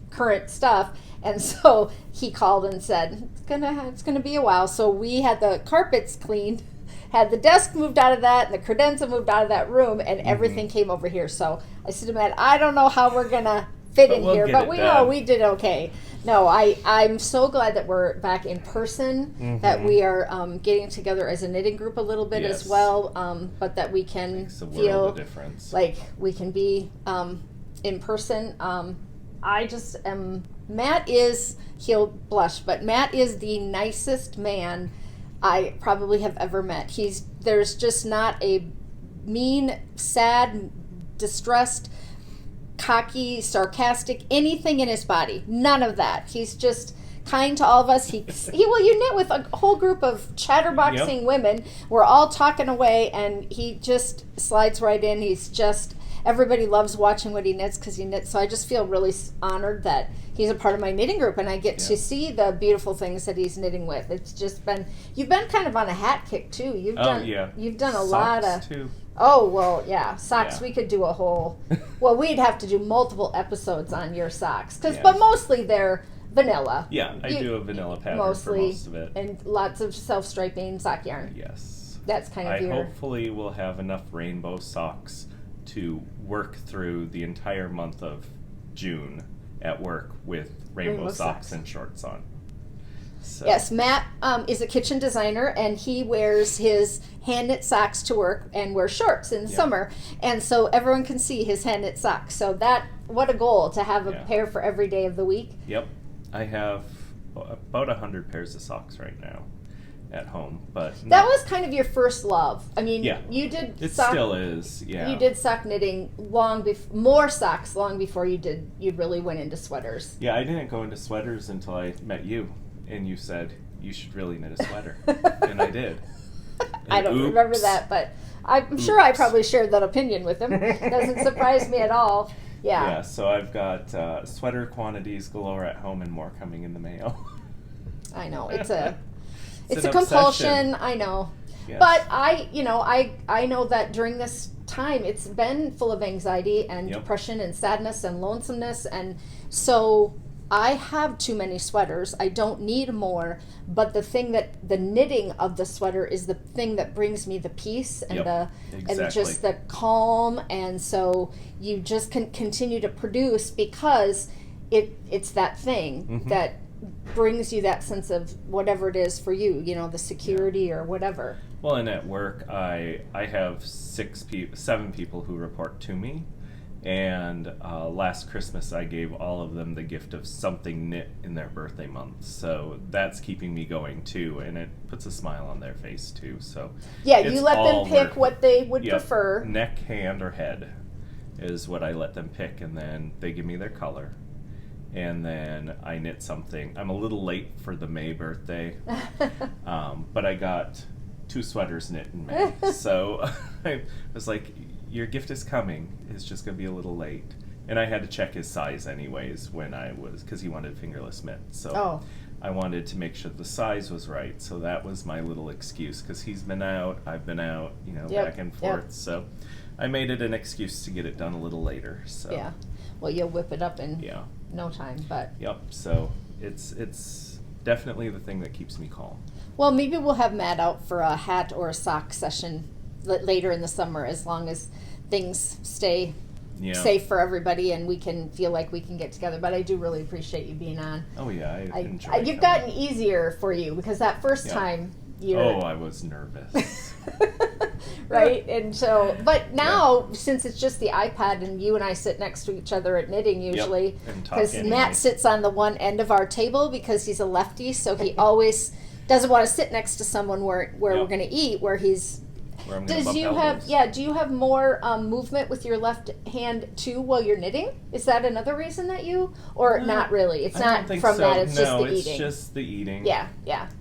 current stuff, and so he called and said it's gonna be a while. So we had the carpets cleaned, had the desk moved out of that, and the credenza moved out of that room, and everything came over here. So I said to Matt, I don't know how we're gonna fit But in we'll here, get but it we done. know we did okay. No, I'm so glad that we're back in person, that we are getting together as a knitting group a little bit as Yes. well, but that we can Makes a world feel of difference. like we can be in person. I just am, Matt is, he'll blush, but Matt is the nicest man I probably have ever met. There's just not a mean, sad, distressed, cocky, sarcastic, anything in his body. None of that. He's just kind to all of us. You knit with a whole group of chatterboxing women. We're all talking away, and he just slides right in. Everybody loves watching what he knits because he knits. So I just feel really honored that he's a part of my knitting group, and I get to see the beautiful things that he's knitting with. It's just been, you've been kind of on a hat kick too. You've done a lot of. Too. Oh, well, yeah, socks. Yeah. We could do a whole, well, we'd have to do multiple episodes on your socks, but mostly they're vanilla. Yeah, I do a vanilla pattern mostly, for most of it. And lots of self-striping sock yarn. Yes. That's kind of I hopefully will have enough rainbow socks to work through the entire month of June at work with rainbow socks and shorts on. So. Yes, Matt is a kitchen designer, and he wears his hand knit socks to work and wears shorts in the summer, and so everyone can see his hand knit socks. So what a goal to have a pair for every day of the week. Yep, I have about 100 pairs of socks right now at home, but that was kind of your first love. I mean, you did. It still is. Yeah, you did sock knitting more socks long before you really went into sweaters. Yeah, I didn't go into sweaters until I met you. And you said, you should really knit a sweater. And I did. And I don't remember that, but I'm sure I probably shared that opinion with him. Doesn't surprise me at all. Yeah. Yeah, so I've got sweater quantities galore at home and more coming in the mail. I know. It's a an compulsion. obsession. I know. Yes. But I know that during this time, it's been full of anxiety and depression and sadness and lonesomeness. And so I have too many sweaters. I don't need more, but the knitting of the sweater is the thing that brings me the peace and and just the calm, and so you just can continue to produce because it's that thing that brings you that sense of whatever it is for you, the security or whatever. Well, and at work I have 7 people who report to me. And last Christmas, I gave all of them the gift of something knit in their birthday month. So that's keeping me going, too. And it puts a smile on their face, too. So yeah, you let them pick what they would prefer. Neck, hand, or head is what I let them pick. And then they give me their color. And then I knit something. I'm a little late for the May birthday. But I got 2 sweaters knit in May. So I was like, your gift is coming. It's just going to be a little late. And I had to check his size anyways because he wanted fingerless mitts. So I wanted to make sure the size was right. So that was my little excuse because he's been out, I've been out, back and forth. So I made it an excuse to get it done a little later. So yeah. Well, you'll whip it up in no time, but yep. So it's definitely the thing that keeps me calm. Well, maybe we'll have Matt out for a hat or a sock session later in the summer, as long as things stay safe for everybody and we can feel like we can get together. But I do really appreciate you being on. Oh yeah, I enjoy you've gotten easier for you because that first time I was nervous. Right? And so, but now since it's just the iPad and you and I sit next to each other at knitting usually, because Matt sits on the one end of our table because he's a lefty, so he always doesn't want to sit next to someone where we're going to eat, where he's do you have more movement with your left hand too while you're knitting? Is that another reason that or not really? It's not from so. That. It's just the eating. It's just the eating. Yeah.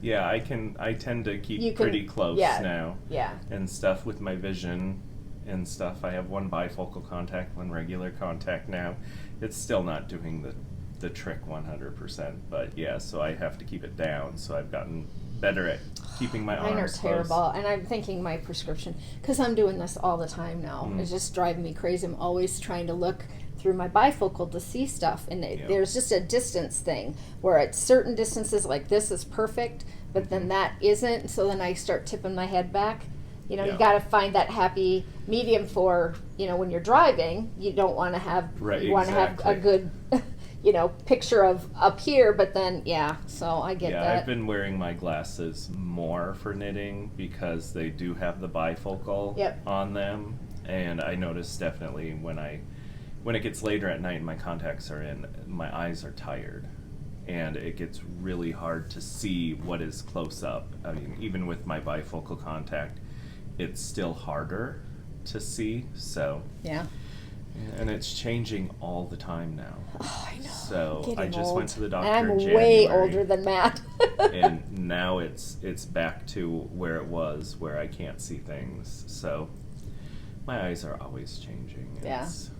Yeah, I tend to keep pretty close now. Yeah. And stuff with my vision and stuff. I have one bifocal contact, one regular contact now. It's still not doing the trick 100%, but so I have to keep it down. So I've gotten better at keeping my arms Mine are terrible, close. and I'm thinking my prescription, because I'm doing this all the time now, it's just driving me crazy. I'm always trying to look through my bifocal to see stuff, and there's just a distance thing, where at certain distances, like this is perfect, but then that isn't, so then I start tipping my head back, You know, Yeah. you got to find that happy medium for, you know, when you're driving, you don't want to have, Right, you want to have a exactly. good, you know, picture of up here, but then, yeah, so I get Yeah, that. I've been wearing my glasses more for knitting because they do have the bifocal Yep. on them, and I notice definitely when it gets later at night and my contacts are in, my eyes are tired, and it gets really hard to see what is close up. I mean, even with my bifocal contact, it's still harder to see. So, Yeah. and it's changing all the time now. Oh, I know. So Getting I just old. went to the doctor And I'm in way January. older than Matt. And now it's back to where it was, where I can't see things. So my eyes are always changing. Yeah. It's-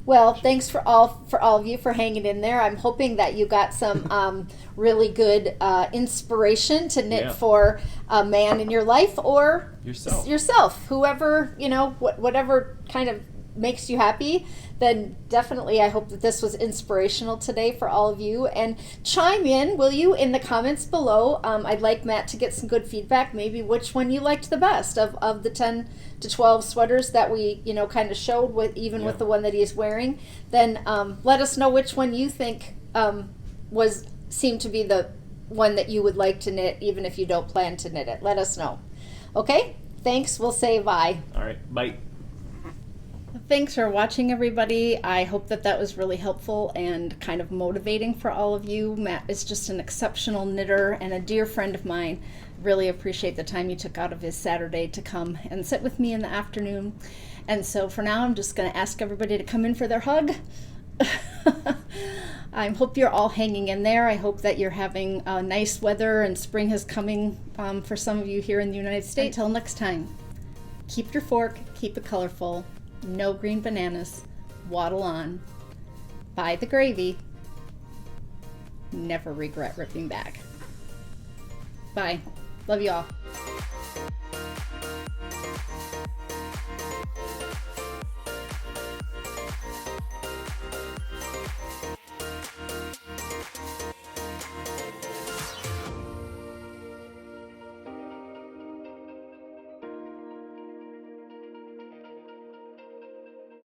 Well, thanks for all of you for hanging in there. I'm hoping that you got some really good inspiration to knit Yeah. for a man in your life or Yourself. whoever, you know, whatever kind of makes you happy. Then definitely I hope that this was inspirational today for all of you. And chime in, will you, in the comments below. I'd like Matt to get some good feedback, maybe which one you liked the best of the 10 to 12 sweaters that we, you know, kind of showed with with the one that he's wearing. Then let us know which one you think seemed to be the one that you would like to knit, even if you don't plan to knit it. Let us know. Okay? Thanks. We'll say bye. All right, bye. Thanks for watching, everybody. I hope that that was really helpful and kind of motivating for all of you. Matt is just an exceptional knitter and a dear friend of mine. Really appreciate the time he took out of his Saturday to come and sit with me in the afternoon. And so for now, I'm just going to ask everybody to come in for their hug. I hope you're all hanging in there. I hope that you're having nice weather and spring is coming for some of you here in the United States. Until next time, keep your fork, keep it colorful. No green bananas. Waddle on. Buy the gravy. Never regret ripping back. Bye. Love you all.